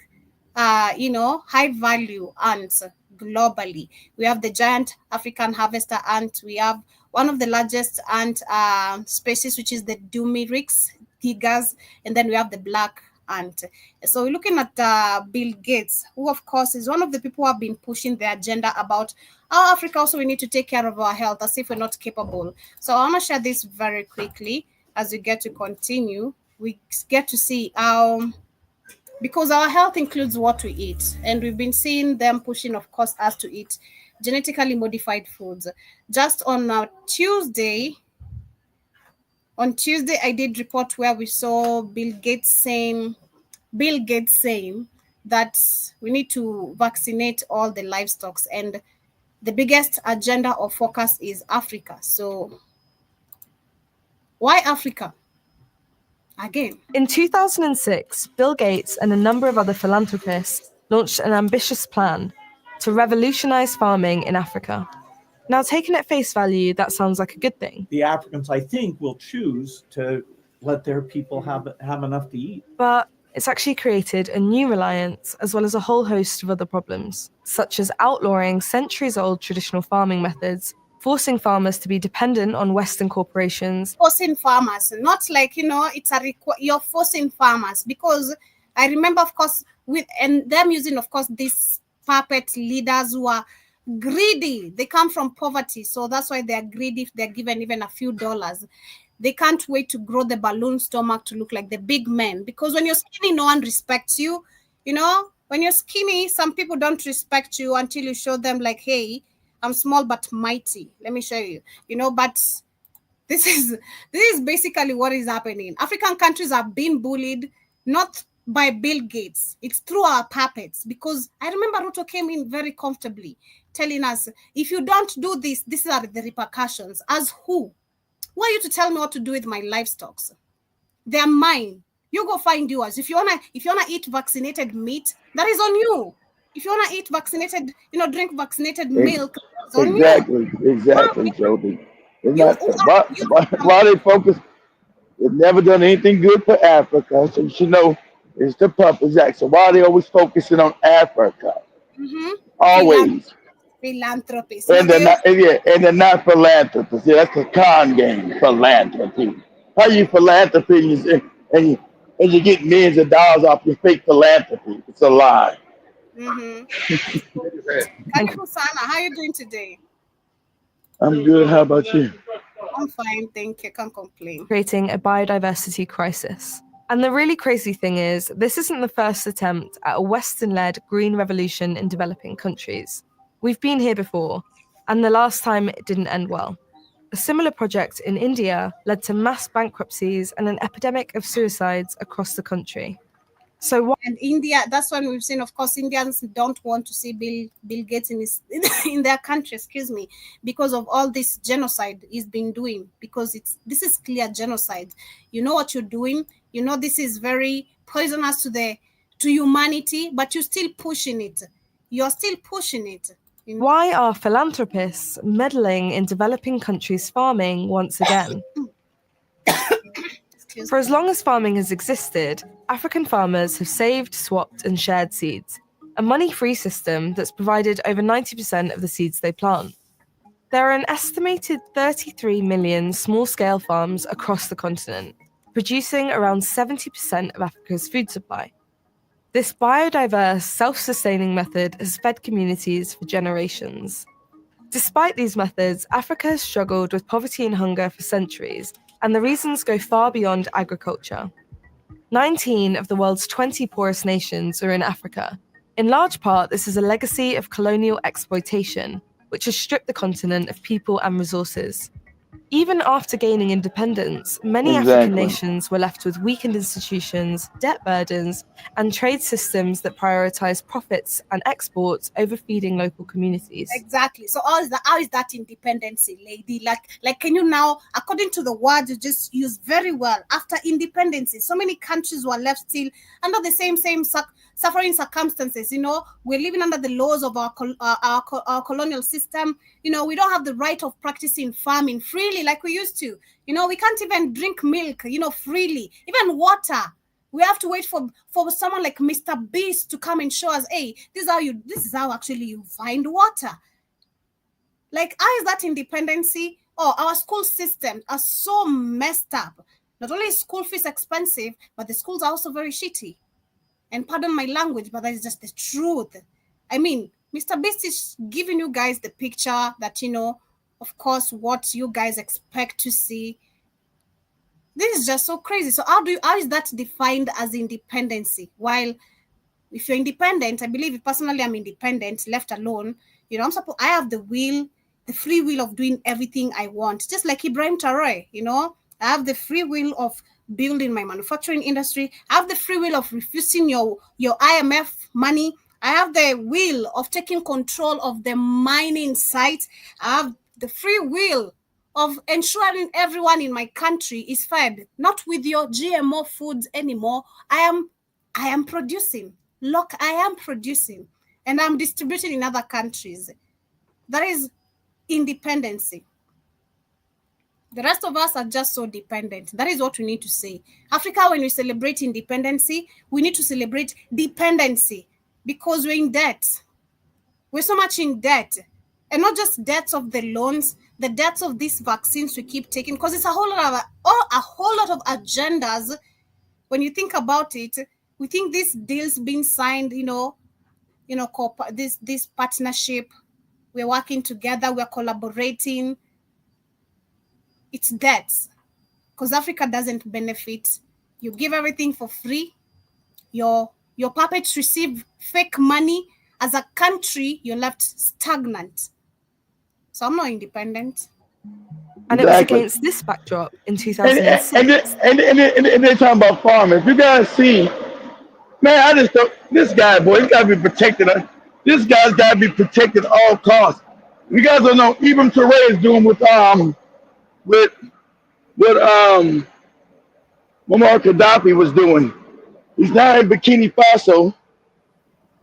high value ants globally. We have the giant African harvester ant. We have one of the largest ant species, which is the Dumirix tigers, and then we have the black ant. So we're looking at Bill Gates, who of course is one of the people who have been pushing the agenda about how Africa also we need to take care of our health as if we're not capable. So I want to share this very quickly as we get to continue. We get to see how, because our health includes what we eat, and we've been seeing them pushing, of course, us to eat genetically modified foods. Just on Tuesday, I did report where we saw Bill Gates saying that we need to vaccinate all the livestock, and the biggest agenda or focus is Africa. So why Africa? Again. In 2006, Bill Gates and a number of other philanthropists launched an ambitious plan to revolutionize farming in Africa. Now, taken at face value, that sounds like a good thing. The Africans, I think, will choose to let their people have enough to eat. But it's actually created a new reliance, as well as a whole host of other problems, such as outlawing centuries-old traditional farming methods, forcing farmers to be dependent on Western corporations. Forcing farmers, not like, you're forcing farmers, because I remember, of course, and them using, of course, these puppet leaders who are greedy. They come from poverty, so that's why they're greedy if they're given even a few dollars. They can't wait to grow the balloon stomach to look like the big men, because when you're skinny, no one respects you. When you're skinny, some people don't respect you until you show them like, hey, I'm small but mighty. Let me show you. But this is basically what is happening. African countries are being bullied, not by Bill Gates. It's through our puppets, because I remember Ruto came in very comfortably telling us, if you don't do this, these are the repercussions. As who? Who are you to tell me what to do with my livestock? They're mine. You go find yours. If you wanna eat vaccinated meat, that is on you. If you wanna eat vaccinated, drink vaccinated milk, it's on you. Exactly, Jody. Why they focus? They've never done anything good for Africa, so you should know it's the puppets act. So why are they always focusing on Africa? Mm-hmm. Always. Philanthropist. And they're not, and they're not philanthropists. Yeah, that's a con game. Philanthropy. How you philanthropy and you get millions of dollars off your fake philanthropy? It's a lie. Mm-hmm. Karibu sana. How are you doing today? I'm good. How about you? I'm fine, thank you. Can't complain. Creating a biodiversity crisis. And the really crazy thing is, this isn't the first attempt at a Western-led green revolution in developing countries. We've been here before, and the last time it didn't end well. A similar project in India led to mass bankruptcies and an epidemic of suicides across the country. So and India, that's when we've seen, of course, Indians don't want to see Bill Gates in their country, because of all this genocide he's been doing, because this is clear genocide. You know what you're doing, you know this is very poisonous to humanity, but you're still pushing it. You're still pushing it. You know? Why are philanthropists meddling in developing countries' farming once again? For as long as farming has existed, African farmers have saved, swapped, and shared seeds, a money-free system that's provided over 90% of the seeds they plant. There are an estimated 33 million small-scale farms across the continent, producing around 70% of Africa's food supply. This biodiverse, self-sustaining method has fed communities for generations. Despite these methods, Africa has struggled with poverty and hunger for centuries, and the reasons go far beyond agriculture. 19 of the world's 20 poorest nations are in Africa. In large part, this is a legacy of colonial exploitation, which has stripped the continent of people and resources. Even after gaining independence, many African nations were left with weakened institutions, debt burdens, and trade systems that prioritize profits and exports over feeding local communities. Exactly. So how is that independency, lady? Like, can you now, according to the word you just used very well, after independency, so many countries were left still under the same suffering circumstances. You know, we're living under the laws of our colonial system. You know, we don't have the right of practicing farming freely like we used to. You know, we can't even drink milk, you know, freely. Even water. We have to wait for someone like Mr. Beast to come and show us, hey, this is how actually you find water. Like, how is that independency? Oh, our school systems are so messed up. Not only is school fees expensive, but the schools are also very shitty. And pardon my language, but that is just the truth. I mean, Mr. Beast is giving you guys the picture that, you know, of course, what you guys expect to see. This is just so crazy. So how is that defined as independency? While if you're independent, I believe personally I'm independent, left alone. You know, I have the free will of doing everything I want. Just like Ibrahim Traore, you know, I have the free will of building my manufacturing industry. I have the free will of refusing your IMF money. I have the will of taking control of the mining site. I have the free will of ensuring everyone in my country is fed, not with your GMO foods anymore. I am producing. Look, I am producing, and I'm distributing in other countries. That is independency. The rest of us are just so dependent. That is what we need to say. Africa, when we celebrate independency, we need to celebrate dependency, because we're in debt. We're so much in debt. And not just debts of the loans, the debts of these vaccines we keep taking, because it's a whole lot of agendas. When you think about it, we think these deals being signed, this partnership, we're working together, we're collaborating. It's debts, because Africa doesn't benefit. You give everything for free. Your puppets receive fake money. As a country, you're left stagnant. So I'm not independent. And it was against this backdrop in 2006. And they're talking about farming. If you guys see, man, I just don't, this guy, boy, he's got to be protected. This guy's got to be protected at all costs. You guys don't know, Ibrahim Traore is doing with Muammar Gaddafi was doing. He's now in Burkina Faso.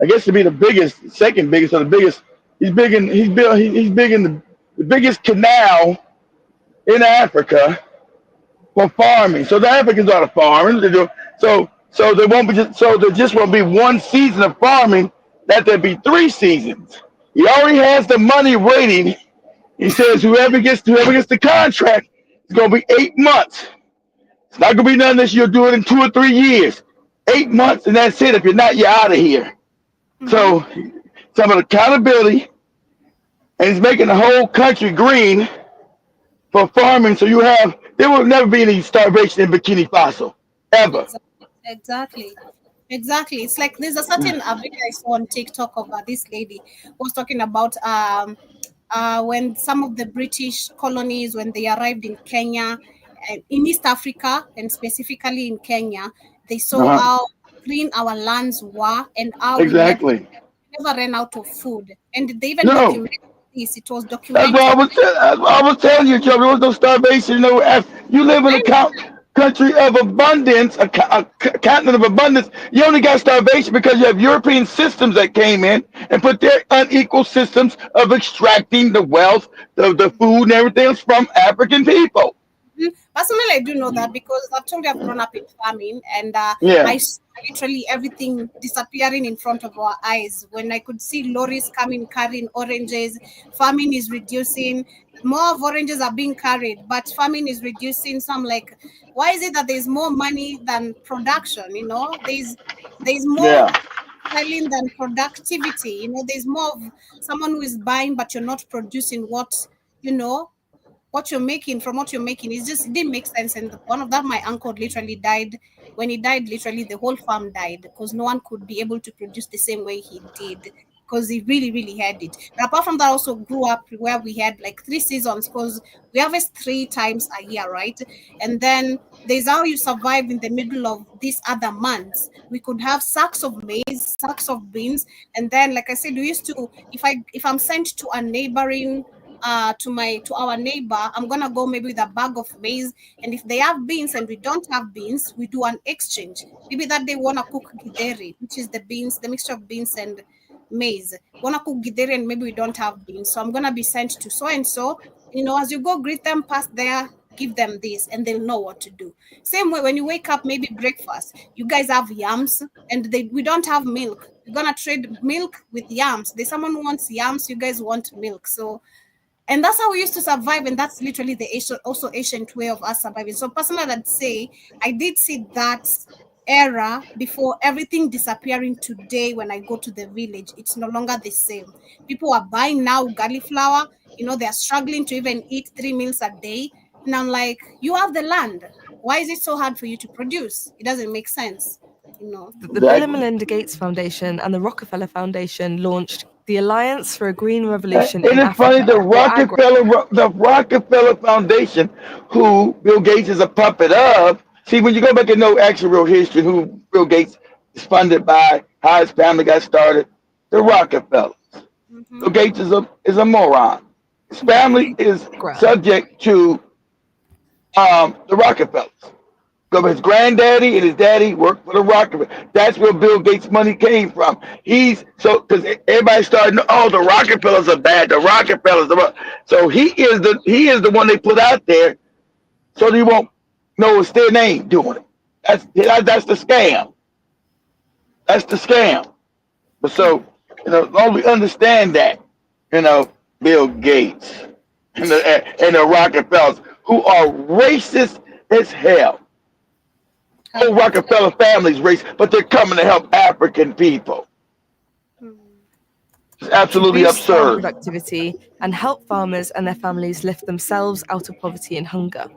I guess to be the biggest, second biggest, or the biggest. He's big in the biggest canal in Africa for farming. So the Africans are the farmers. So there just won't be one season of farming. That there'll be 3 seasons. He already has the money waiting. He says whoever gets the contract, it's gonna be 8 months. It's not gonna be none of this. You'll do it in 2 or 3 years. 8 months, and that's it. If you're not, you're out of here. So some of accountability, and he's making the whole country green for farming. So there will never be any starvation in Burkina Faso ever. Exactly. It's like there's a certain video I saw on TikTok of this lady who was talking about when some of the British colonies, when they arrived in Kenya, in East Africa, and specifically in Kenya, they saw how green our lands were and how we never ran out of food. And they even documented this. It was documented. That's what I was telling you, Joe. There was no starvation. You live in a country of abundance, a continent of abundance. You only got starvation because you have European systems that came in and put their unequal systems of extracting the wealth, the food and everything else from African people. Personally, I do know that because I've told you I've grown up in farming, and I saw literally everything disappearing in front of our eyes. When I could see lorries coming carrying oranges, farming is reducing. More of oranges are being carried, but farming is reducing. So I'm like, why is it that there's more money than production? There's more selling than productivity. There's more of someone who is buying, but you're not producing what you're making from what you're making. It didn't make sense. And one of that, my uncle literally died. When he died, literally the whole farm died because no one could be able to produce the same way he did, because he really, really had it. But apart from that, I also grew up where we had like 3 seasons, because we harvest 3 times a year, right? And then there's how you survive in the middle of these other months. We could have sacks of maize, sacks of beans, and then, like I said, we used to, if I'm sent to a neighboring to our neighbor, I'm gonna go maybe with a bag of maize, and if they have beans and we don't have beans, we do an exchange. Maybe that they wanna cook githeri, which is the mixture of beans and maize. Wanna cook githeri and maybe we don't have beans, so I'm gonna be sent to so and so. As you go, greet them, pass there, give them this, and they'll know what to do. Same way when you wake up, maybe breakfast, you guys have yams and we don't have milk. You're gonna trade milk with yams. There's someone who wants yams, you guys want milk. And that's how we used to survive, and that's literally the ancient way of us surviving. So personally, I'd say I did see that era before everything disappearing. Today, when I go to the village, it's no longer the same. People are buying now ugali flour. They're struggling to even eat 3 meals a day. And I'm like, you have the land. Why is it so hard for you to produce? It doesn't make sense. The Bill and Melinda Gates Foundation and the Rockefeller Foundation launched the Alliance for a Green Revolution in Africa. Funny, the Rockefeller Foundation, who Bill Gates is a puppet of. See, when you go back and know actual real history, who Bill Gates is funded by, how his family got started, the Rockefellers. Bill Gates is a moron. His family is subject to the Rockefellers. So his granddaddy and his daddy worked for the Rockefeller. That's where Bill Gates' money came from. Because everybody started, the Rockefellers are bad. The Rockefellers. So he is the one they put out there, so they won't know it's their name doing it. That's the scam. That's the scam. But so only understand that Bill Gates and the Rockefellers, who are racist as hell. Whole Rockefeller family's race, but they're coming to help African people. It's absolutely absurd. Productivity and help farmers and their families lift themselves out of poverty and hunger.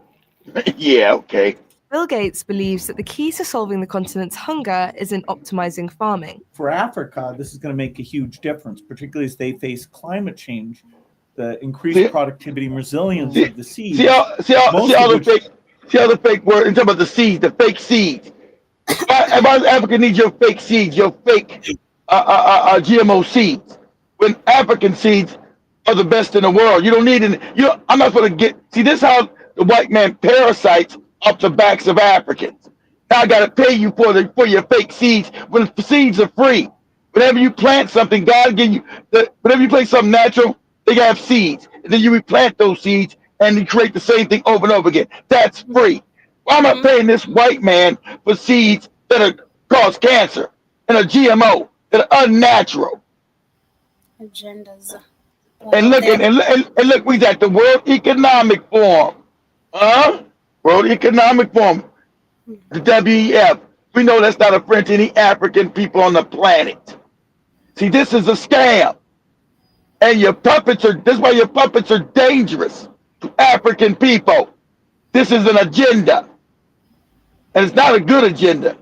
Yeah, okay. Bill Gates believes that the key to solving the continent's hunger is in optimizing farming. For Africa, this is going to make a huge difference, particularly as they face climate change, the increased productivity and resilience of the seeds. See all the fake word, and talk about the seeds, the fake seeds. Why Africa needs your fake seeds, your fake GMO seeds, when African seeds are the best in the world. You don't need any. I'm not going to see this how the white man parasites up the backs of Africans. Now I got to pay you for your fake seeds when the seeds are free. Whenever you plant something, God give you whenever you plant something natural, they have seeds, and then you replant those seeds. And you create the same thing over and over again. That's free. Why am I paying this white man for seeds that cause cancer and a GMO that are unnatural? Agendas. And look, and look, we's at the World Economic Forum. World Economic Forum, the WEF. We know that's not a friend to any African people on the planet. See, this is a scam. And this is why your puppets are dangerous to African people. This is an agenda. And it's not a good agenda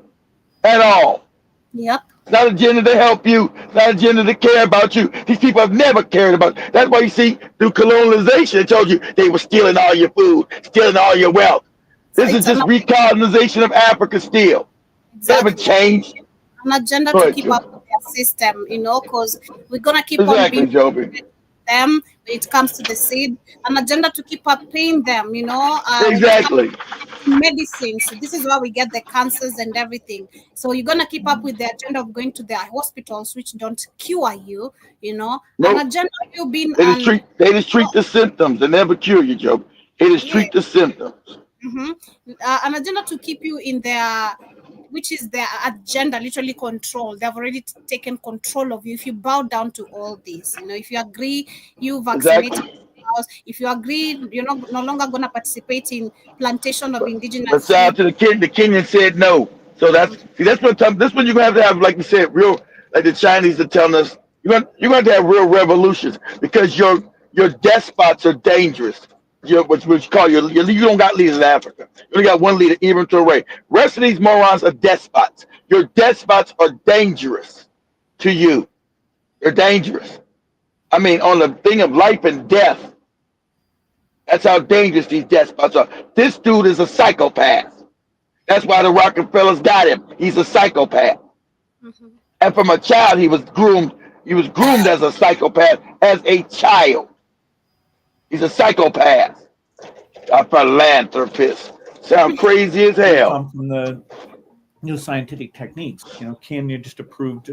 at all. Yep. It's not an agenda to help you. It's not an agenda to care about you. These people have never cared about you. That's why you see through colonialization, it told you they were stealing all your food, stealing all your wealth. This is just recolonization of Africa still. They haven't changed. An agenda to keep up with their system, because we're going to keep on being them when it comes to the seed. An agenda to keep up paying them, exactly. Medicines. So this is where we get the cancers and everything. So you're going to keep up with the agenda of going to the hospitals, which don't cure you, Nope. An agenda of you being... They just treat the symptoms. They never cure you, Joe. They just treat the symptoms. An agenda to keep you in their... which is their agenda, literally control. They've already taken control of you. If you bow down to all this, if you agree, you vaccinate. Exactly. If you agree, you're no longer going to participate in plantation of indigenous. But shout out to the Kenyan said no. So that's when you're going to have, like you said, real, like the Chinese are telling us, you're going to have real revolutions because your despots are dangerous. What you call you don't got leaders in Africa. You only got one leader, Ibrahim Traore. Rest of these morons are despots. Your despots are dangerous to you. They're dangerous. I mean, on the thing of life and death. That's how dangerous these despots are. This dude is a psychopath. That's why the Rockefellers got him. He's a psychopath. And from a child, he was groomed. He was groomed as a psychopath as a child. He's a psychopath. A philanthropist. Sound crazy as hell. Come from the new scientific techniques. Kenya just approved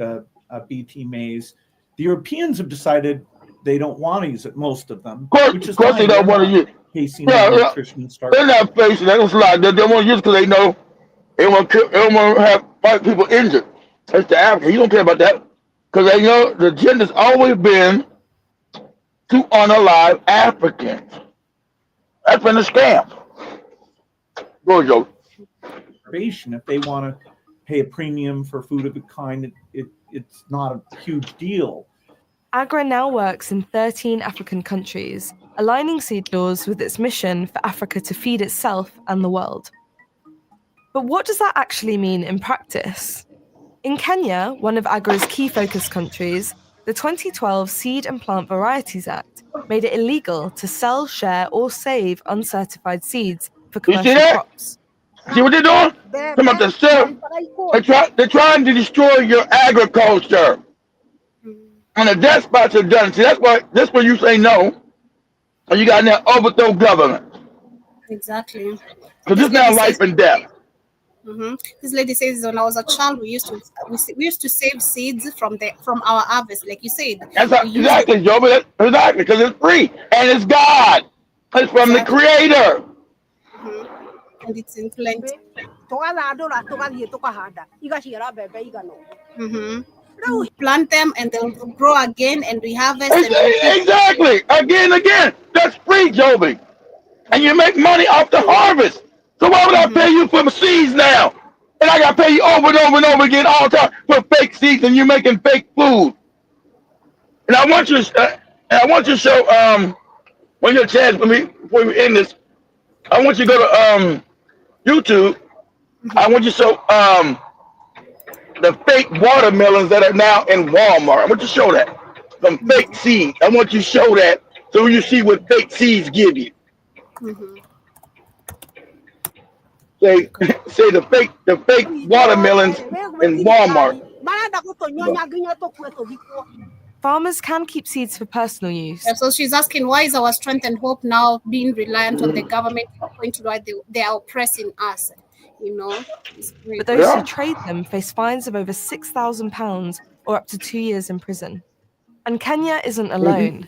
BT maize. The Europeans have decided they don't want to use it. Most of them. Of course they don't want to use it. They're not facing that. They don't want to use it because they know they want to have white people injured. That's the African. You don't care about that because they know the agenda's always been to unalive Africans. That's been a scam. Go, Joe. If they want to pay a premium for food of a kind, it's not a huge deal. AGRA now works in 13 African countries, aligning seed laws with its mission for Africa to feed itself and the world. But what does that actually mean in practice? In Kenya, one of AGRA's key focus countries, the 2012 Seed and Plant Varieties Act made it illegal to sell, share, or save uncertified seeds for commercial crops. See what they're doing? Come up to stuff. They're trying to destroy your agriculture. And the despots are done. See, that's why you say no. And you got now overthrow government. Exactly. Because it's now life and death. This lady says, when I was a child, we used to save seeds from our harvest, like you said. Exactly, Joe. Exactly, because it's free and it's God. It's from the Creator. And it's in plenty. We plant them and they'll grow again, and we harvest. Exactly, again. That's free, Joby. And you make money off the harvest. So why would I pay you for seeds now? And I got to pay you over and over and over again all the time for fake seeds, and you're making fake food. And I want you to show when you get a chance before we end this, I want you to go to YouTube. I want you to show the fake watermelons that are now in Walmart. I want you to show that. Some fake seeds. I want you to show that so you see what fake seeds give you. Say the fake watermelons in Walmart. Farmers can keep seeds for personal use. Yeah, so she's asking, why is our strength and hope now being reliant on the government going to why they are oppressing us? But those who trade them face fines of over £6,000 or up to 2 years in prison. And Kenya isn't alone.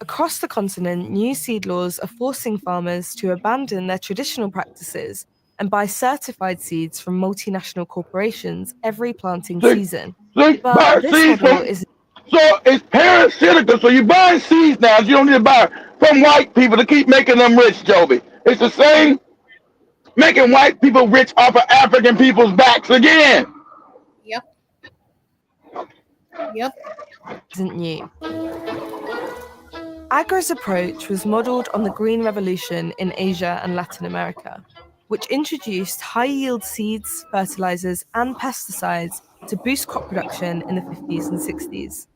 Across the continent, new seed laws are forcing farmers to abandon their traditional practices and buy certified seeds from multinational corporations every planting season. But this model is So it's parasitical. So you buy seeds now. You don't need to buy from white people to keep making them rich, Joby. It's the same making white people rich off of African people's backs again. Yep. Yep. Isn't new. Agra's approach was modeled on the Green Revolution in Asia and Latin America, which introduced high-yield seeds, fertilizers, and pesticides to boost crop production in the 50s and 60s.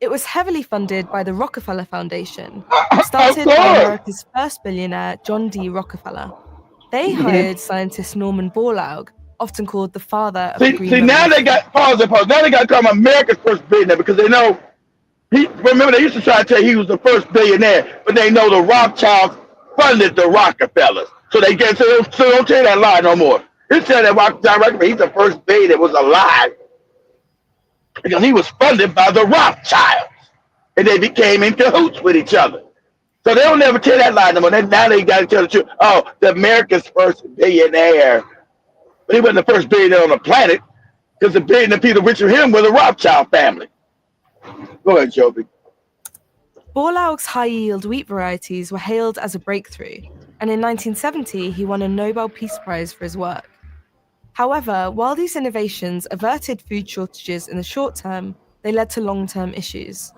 It was heavily funded by the Rockefeller Foundation, started by America's first billionaire, John D. Rockefeller. They hired scientist Norman Borlaug, often called the father of the Green Revolution. Now they got, pause. Now they got to call him America's first billionaire because they know, remember they used to try to tell you he was the first billionaire, but they know the Rothschilds funded the Rockefellers. So they get, so don't tell that lie no more. They said that Rockefeller, he's the first billionaire that was alive because he was funded by the Rothschilds, and they became in cahoots with each other. So they don't never tell that lie no more. Now they got to tell the truth. Oh, the America's first billionaire. But he wasn't the first billionaire on the planet because the billionaire people richer than him were the Rothschild family. Go ahead, Joby. Borlaug's high-yield wheat varieties were hailed as a breakthrough, and in 1970 he won a Nobel Peace Prize for his work. However, while these innovations averted food shortages in the short term, they led to long-term issues.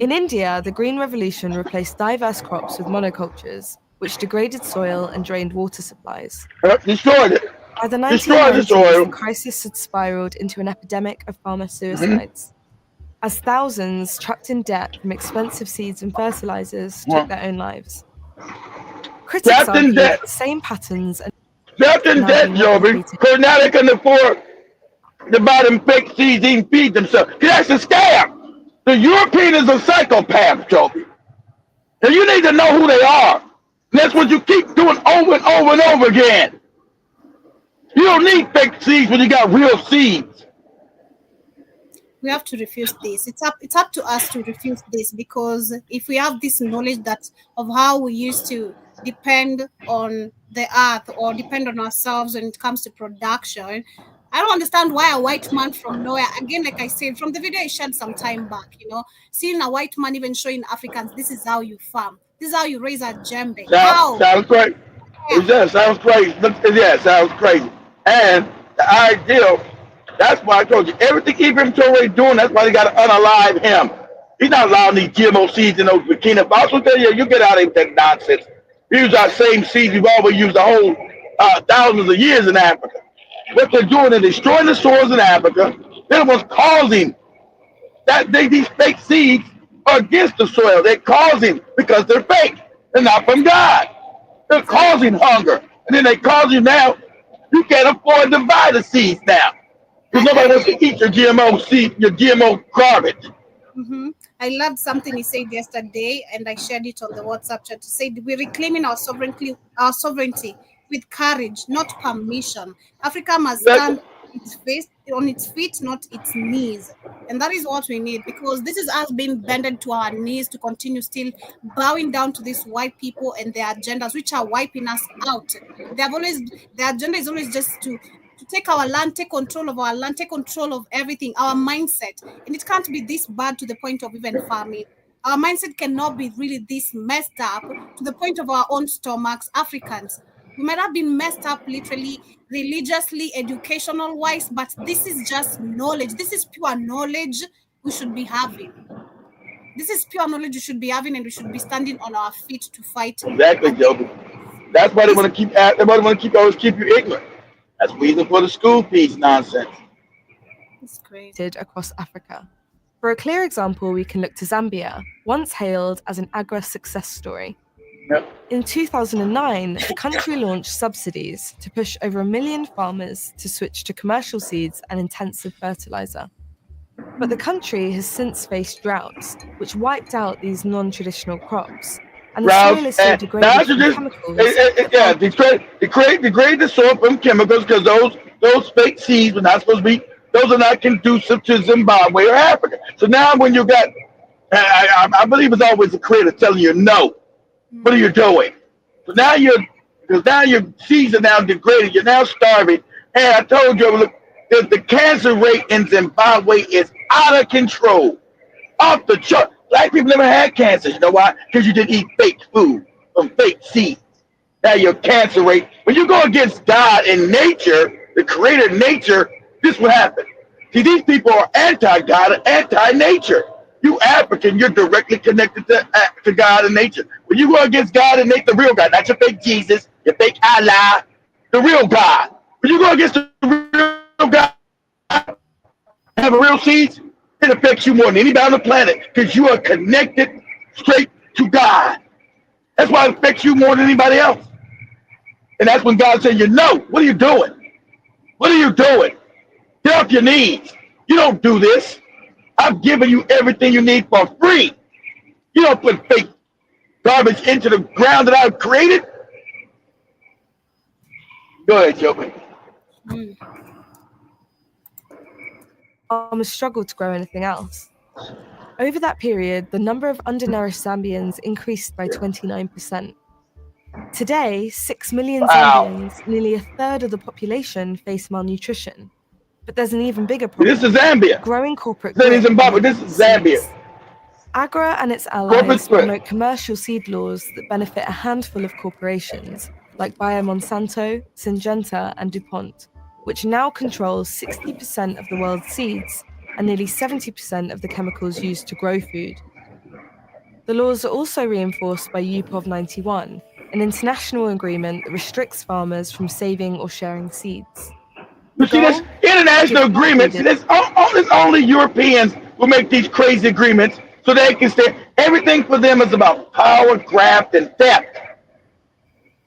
In India, the Green Revolution replaced diverse crops with monocultures, which degraded soil and drained water supplies. Destroyed it. By the 1990s, the crisis had spiraled into an epidemic of farmer suicides, as thousands trapped in debt from expensive seeds and fertilizers took their own lives. Critics argue that the same patterns and trapped in debt, Joby, because now they can afford to buy them fake seeds and feed themselves. That's a scam. The European is a psychopath, Joby. And you need to know who they are. And that's what you keep doing over and over and over again. You don't need fake seeds when you got real seeds. We have to refuse this. It's up to us to refuse this, because if we have this knowledge that of how we used to depend on the earth or depend on ourselves when it comes to production, I don't understand why a white man from nowhere, again, like I said, from the video I shared some time back, seeing a white man even showing Africans, this is how you farm. This is how you raise a djembe. Sounds great. Yeah, sounds crazy. Yeah, sounds crazy. And the ideal, that's why I told you, everything Ibrahim Traore doing, that's why they got to unalive him. He's not allowing these GMO seeds in those Burkina Faso. You get out of with that nonsense. We use our same seeds we've always used the whole thousands of years in Africa. What they're doing is destroying the soils in Africa. They're what's causing that these fake seeds are against the soil. They're causing, because they're fake. They're not from God. They're causing hunger. And then they cause you now, you can't afford to buy the seeds now. Because nobody wants to eat your GMO seed, your GMO garbage. I loved something he said yesterday, and I shared it on the WhatsApp chat, to say we're reclaiming our sovereignty with courage, not permission. Africa must stand on its feet, not its knees. And that is what we need, because this is us being bended to our knees to continue still bowing down to these white people and their agendas, which are wiping us out. Their agenda is always just to take our land, take control of our land, take control of everything, our mindset. And it can't be this bad to the point of even farming. Our mindset cannot be really this messed up to the point of our own stomachs, Africans. We might have been messed up literally, religiously, educational wise, but this is just knowledge. This is pure knowledge we should be having. This is pure knowledge we should be having, and we should be standing on our feet to fight. Exactly, Joby. That's why they want to always keep you ignorant. That's the reason for the school fees nonsense. It's created across Africa. For a clear example, we can look to Zambia, once hailed as an Agra success story. In 2009, the country launched subsidies to push over 1 million farmers to switch to commercial seeds and intensive fertilizer. But the country has since faced droughts, which wiped out these non-traditional crops. And the soil is so degraded from chemicals. Degrade the soil from chemicals, because those fake seeds are not supposed to be, those are not conducive to Zimbabwe or Africa. So now when you got, I believe it's always the creator telling you no. What are you doing? So now your seeds are now degraded. You're now starving. And I told you, look, the cancer rate in Zimbabwe is out of control, off the chart. Black people never had cancer. You know why? Because you didn't eat fake food from fake seeds. Now your cancer rate, when you go against God and nature, the creator nature, this is what happened. See, these people are anti-God and anti-nature. You African, you're directly connected to God and nature. When you go against God and nature, the real God, not your fake Jesus, your fake Allah, the real God. When you go against the real God, have a real seeds, it affects you more than anybody on the planet because you are connected straight to God. That's why it affects you more than anybody else. And that's when God said, you know, what are you doing? What are you doing? Get off your knees. You don't do this. I've given you everything you need for free. You don't put fake garbage into the ground that I've created. Go ahead, Joker. Farmers struggled to grow anything else. Over that period, the number of undernourished Zambians increased by 29%. Today, 6 million Zambians, nearly a third of the population, face malnutrition. But there's an even bigger problem. This is Zambia. Growing corporate This is Zimbabwe. This is Zambia. AGRA and its allies promote commercial seed laws that benefit a handful of corporations, like Bayer Monsanto, Syngenta, and DuPont, which now controls 60% of the world's seeds and nearly 70% of the chemicals used to grow food. The laws are also reinforced by UPOV 91, an international agreement that restricts farmers from saving or sharing seeds. You see, this international agreements, this only Europeans will make these crazy agreements so they can stay. Everything for them is about power, graft, and theft.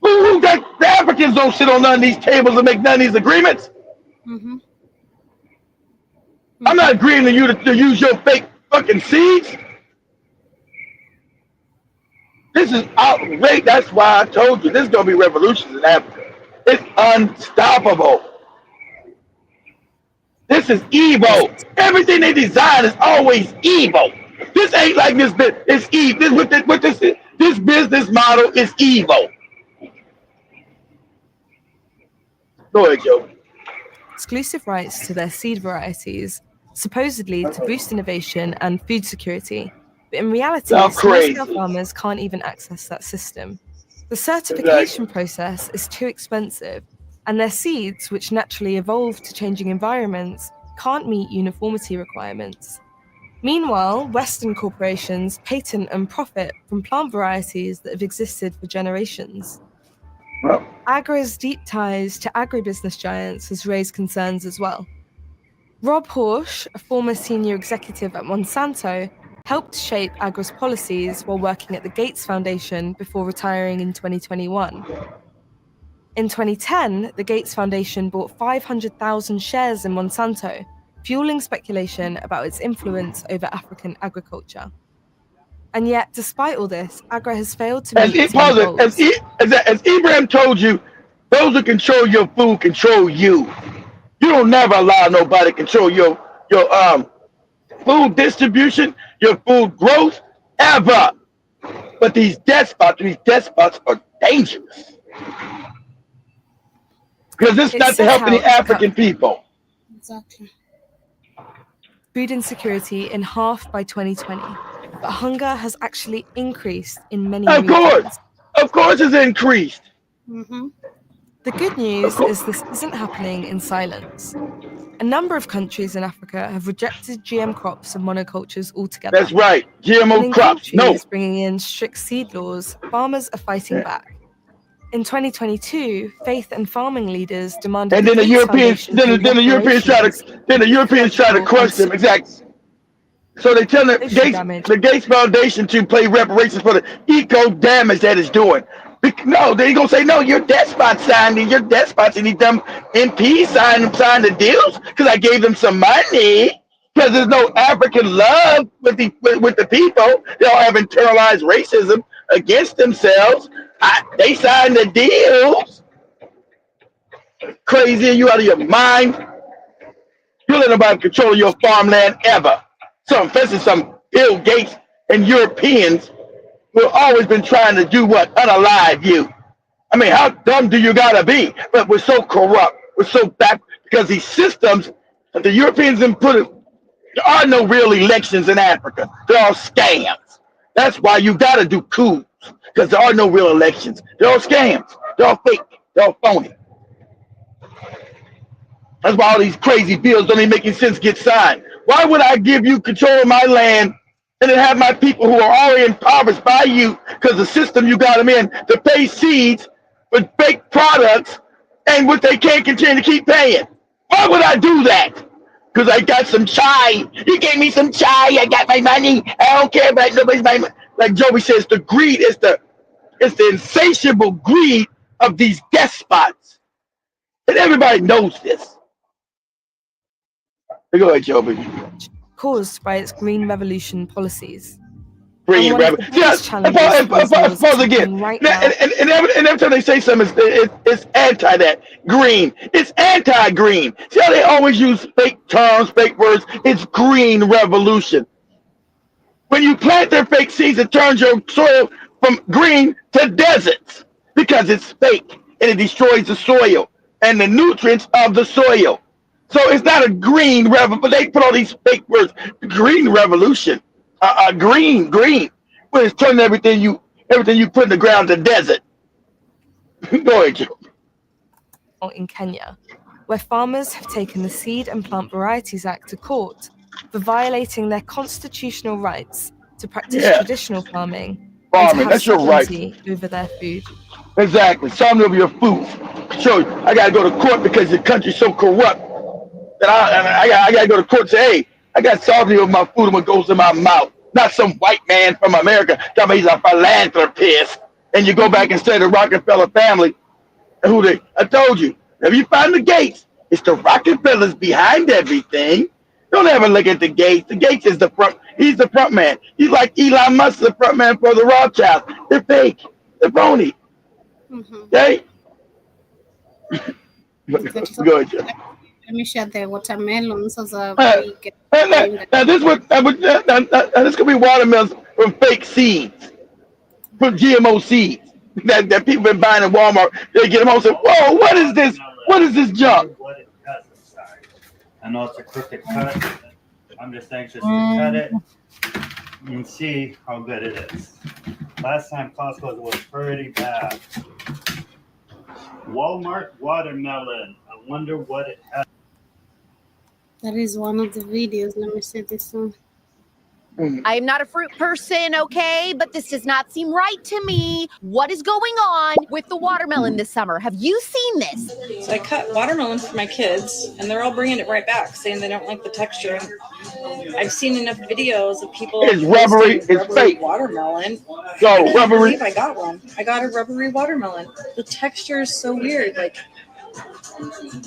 The Africans don't sit on none of these tables and make none of these agreements. I'm not agreeing to you to use your fake fucking seeds. This is outrageous. That's why I told you this is going to be revolutions in Africa. It's unstoppable. This is evil. Everything they design is always evil. This ain't like this. It's evil. This business model is evil. Go ahead, Joe. Exclusive rights to their seed varieties, supposedly to boost innovation and food security. But in reality, small-scale farmers can't even access that system. The certification process is too expensive, and their seeds, which naturally evolve to changing environments, can't meet uniformity requirements. Meanwhile, Western corporations patent and profit from plant varieties that have existed for generations. AGRA's deep ties to agribusiness giants has raised concerns as well. Rob Horsch, a former senior executive at Monsanto, helped shape AGRA's policies while working at the Gates Foundation before retiring in 2021. In 2010, the Gates Foundation bought 500,000 shares in Monsanto, fueling speculation about its influence over African agriculture. And yet, despite all this, AGRA has failed to meet its own goals. As Ibrahim told you, those who control your food control you. You don't never allow nobody to control your food distribution, your food growth, ever. But these despots are dangerous. Because it's not to help any African people. Exactly. Food insecurity in half by 2020. But hunger has actually increased in many regions. Of course it's increased. The good news is this isn't happening in silence. A number of countries in Africa have rejected GM crops and monocultures altogether. That's right, GMO crops. No. Bringing in strict seed laws, farmers are fighting back. In 2022, faith and farming leaders demanded. And then the Europeans try to crush them. Exactly. So they tell the Gates Foundation to pay reparations for the eco damage that it's doing. No, they gonna say no. Your despots signed it. Your despots and these dumb MPs signed the deals because I gave them some money. Because there's no African love with the people. They all have internalized racism against themselves. They signed the deals. Crazy, are you out of your mind? You let nobody control your farmland ever. Especially some Bill Gates and Europeans who have always been trying to do what? Unalive you. I mean, how dumb do you gotta be? But we're so corrupt. We're so back because these systems that the Europeans have put There are no real elections in Africa. They're all scams. That's why you got to do coups, because there are no real elections. They're all scams. They're all fake. They're all phony. That's why all these crazy bills don't even make any sense get signed. Why would I give you control of my land and then have my people who are already impoverished by you because the system you got them in to pay seeds for fake products and what they can't continue to keep paying? Why would I do that? Because I got some chai. You gave me some chai. I got my money. I don't care about nobody's money. Like Joey says, the greed is the insatiable greed of these despots. And everybody knows this. Go ahead, Joby. Caused by its green revolution policies. Green revolution. Yes. Pause again. And every time they say something, it's anti that. Green. It's anti-green. See how they always use fake terms, fake words? It's green revolution. When you plant their fake seeds, it turns your soil from green to deserts because it's fake and it destroys the soil and the nutrients of the soil. So it's not a green revolution, but they put all these fake words. Green revolution, green. Well, it's turning everything you put in the ground to desert. Go ahead, Joe. In Kenya, where farmers have taken the Seed and Plant Varieties Act to court for violating their constitutional rights to practice traditional farming and to have that's your right over their food. Exactly, sovereignty over your food. So I gotta go to court because the country's so corrupt. I got to go to court and say, hey, I got sovereignty over my food and what goes in my mouth. Not some white man from America telling me he's a philanthropist. And you go back and say the Rockefeller family, I told you, if you find the Gates, it's the Rockefellers behind everything. Don't ever look at the Gates. The Gates is the front. He's the front man. He's like Elon Musk, the front man for the Rothschilds. They're fake. They're phony. Okay? Go ahead, Jeff. Let me share the watermelons as a this could be watermelons from fake seeds, from GMO seeds that people been buying in Walmart. They get them home and say, whoa, what is this? What is this junk? I know it's a crooked cut. I'm just anxious to cut it and see how good it is. Last time Costco's was pretty bad. Walmart watermelon. I wonder what it has. That is one of the videos. Let me see this one. I'm not a fruit person, okay? But this does not seem right to me. What is going on with the watermelon this summer? Have you seen this? So I cut watermelons for my kids, and they're all bringing it right back, saying they don't like the texture. I've seen enough videos of people. It's rubbery. It's fake. Watermelon. So rubbery. I got one. I got a rubbery watermelon. The texture is so weird. Like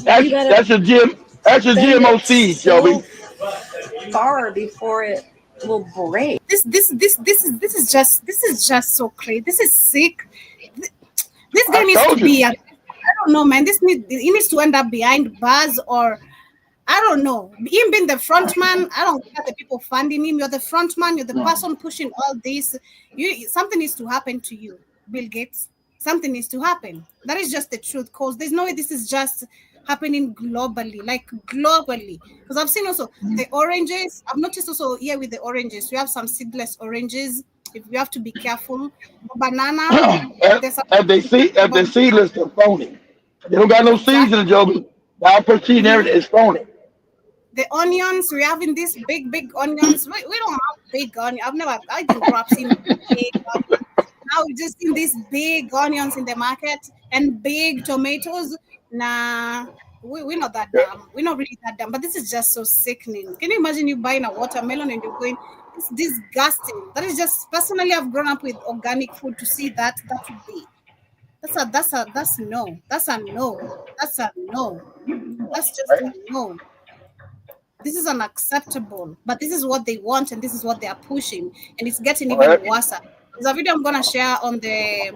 that's your GMO seed, Joey. Far before it will break. This is just so crazy. This is sick. This guy needs to be. I don't know, man. He needs to end up behind bars, or I don't know. Him being the front man. I don't care the people funding him. You're the front man. You're the person pushing all this. Something needs to happen to you, Bill Gates. Something needs to happen. That is just the truth. Cause there's no way this is just happening globally, because I've seen also the oranges. I've noticed also here with the oranges, we have some seedless oranges. If you have to be careful, banana. If they seedless, they're phony. They don't got no seeds in the Joby. Now protein and everything is phony. The onions, we're having these big onions. We don't have big onions. I didn't grow up seeing big onions. Now we just see these big onions in the market and big tomatoes. Nah, we're not that dumb. We're not really that dumb. But this is just so sickening. Can you imagine you buying a watermelon and you're going, it's disgusting. That is just, personally, I've grown up with organic food. To see that would be. That's a no. That's a no. That's a no. That's just a no. This is unacceptable. But this is what they want and this is what they are pushing. And it's getting even worse. There's a video I'm gonna share on the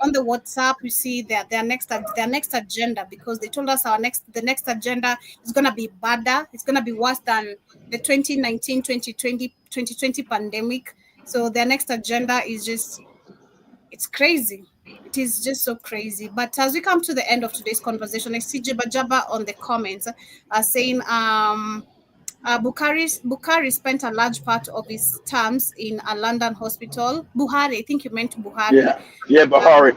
WhatsApp. You see their next agenda, because they told us the next agenda is gonna be badder. It's gonna be worse than the 2020 pandemic. So their next agenda is just, it's crazy. It is just so crazy. But as we come to the end of today's conversation, I see Jabba on the comments saying Bukhari spent a large part of his terms in a London hospital. Buhari, I think you meant Buhari. Yeah, Buhari.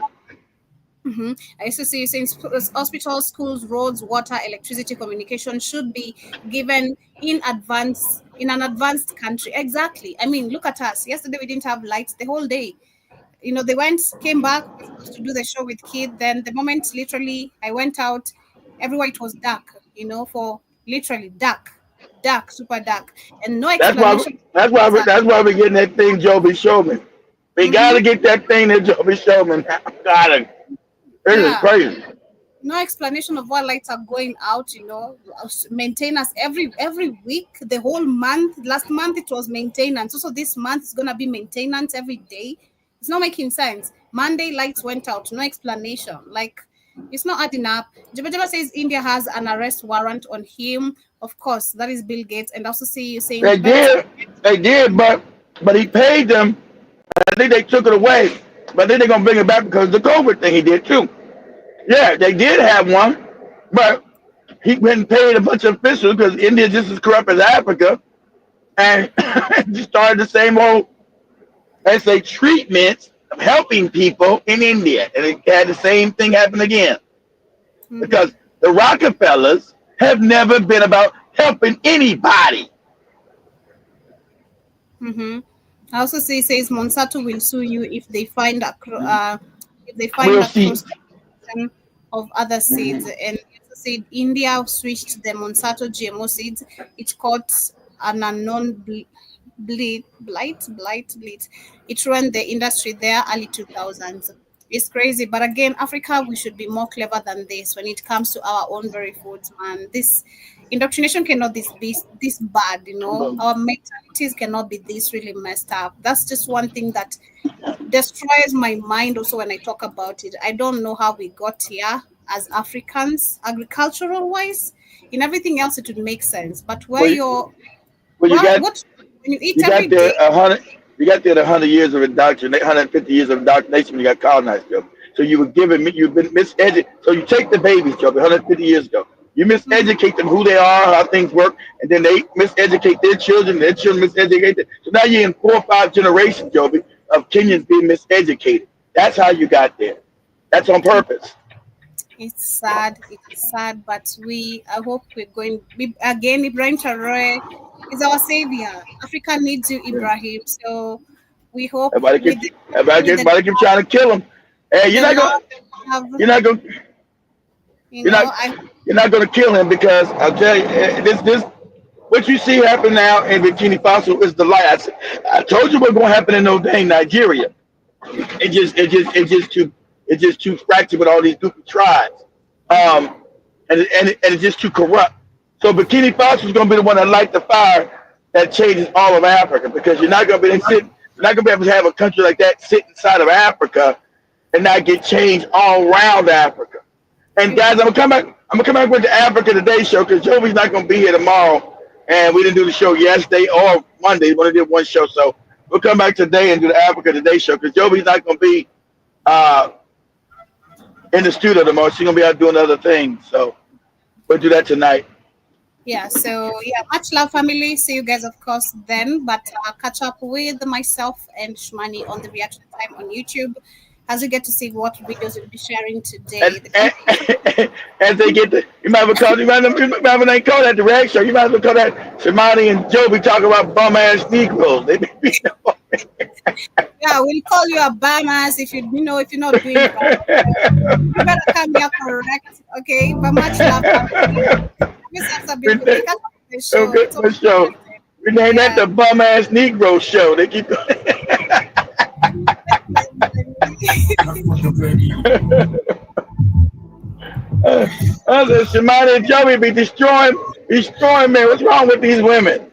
I used to see saying hospitals, schools, roads, water, electricity, communication should be given in advance in an advanced country. Exactly. I mean, look at us. Yesterday we didn't have lights the whole day. You know, they came back to do the show with Kid. Then the moment literally I went out, everywhere it was dark. You know, for literally dark, super dark, and no explanation. That's why we're getting that thing Joby Showman. We gotta get that thing that Joby Showman. Gotta. This is crazy. No explanation of why lights are going out, you know. Maintenance every week, the whole month. Last month it was maintenance. Also this month it's gonna be maintenance every day. It's not making sense. Monday lights went out, no explanation. Like, it's not adding up. Jabba says India has an arrest warrant on him. Of course, that is Bill Gates. And also see you saying they did, but he paid them. I think they took it away, but then they're gonna bring it back because of the COVID thing he did too. Yeah, they did have one, but he went and paid a bunch of officials because India is just as corrupt as Africa, and just started the same old, let's say, treatment of helping people in India, and it had the same thing happen again. Because the Rockefellers have never been about helping anybody. I also says Monsanto will sue you if they find a cross of other seeds. And also said India switched the Monsanto GMO seeds. It caught an unknown blight. It ruined the industry there early 2000s. It's crazy, but again, Africa, we should be more clever than this when it comes to our own very foods, man. This indoctrination cannot be this bad, you know. Our mentalities cannot be this really messed up. That's just one thing that destroys my mind also when I talk about it. I don't know how we got here as Africans, agricultural wise. In everything else, it would make sense. But when you eat every day. You got there 100 years of indoctrination, 150 years of indoctrination when you got colonized, Joe. So you've been miseducated. So you take the babies, Joe, 150 years ago. You miseducate them who they are, how things work, and then they miseducate their children miseducate them. So now you're in 4 or 5 generations, Joby, of Kenyans being miseducated. That's how you got there. That's on purpose. It's sad, but I hope we're going, again, Ibrahim Traore is our savior. Africa needs you, Ibrahim. So we hope. Everybody keep trying to kill him. Hey, you're not gonna kill him because I'll tell you this. What you see happen now in Burkina Faso is the light. I told you what's gonna happen in no dang Nigeria. It's just too fractured with all these goofy tribes, and it's just too corrupt. So Burkina Faso is going to be the one that light the fire that changes all of Africa, because you're not going to be able to have a country like that sit inside of Africa and not get change all around Africa. And guys, I'm gonna come back with the Africa Today show because Joby's not going to be here tomorrow, and we didn't do the show yesterday or Monday. We only did one show, so we'll come back today and do the Africa Today show because Joby's not going to be in the studio tomorrow. She's going to be out doing other things, so we'll do that tonight. Yeah, so much love, family. See you guys, of course, then. But I'll catch up with myself and Shmani on the reaction time on YouTube as we get to see what videos we'll be sharing today. As they get you might have call that the reaction show. You might as well call that Shmani and Joby talking about bum ass Negroes. Yeah, we'll call you a bum ass if you're not doing it. You better come here correct, okay? But much love, family. Show. We named that the bum ass Negro show. They keep other Shmani and Joby be destroying me. What's wrong with these women?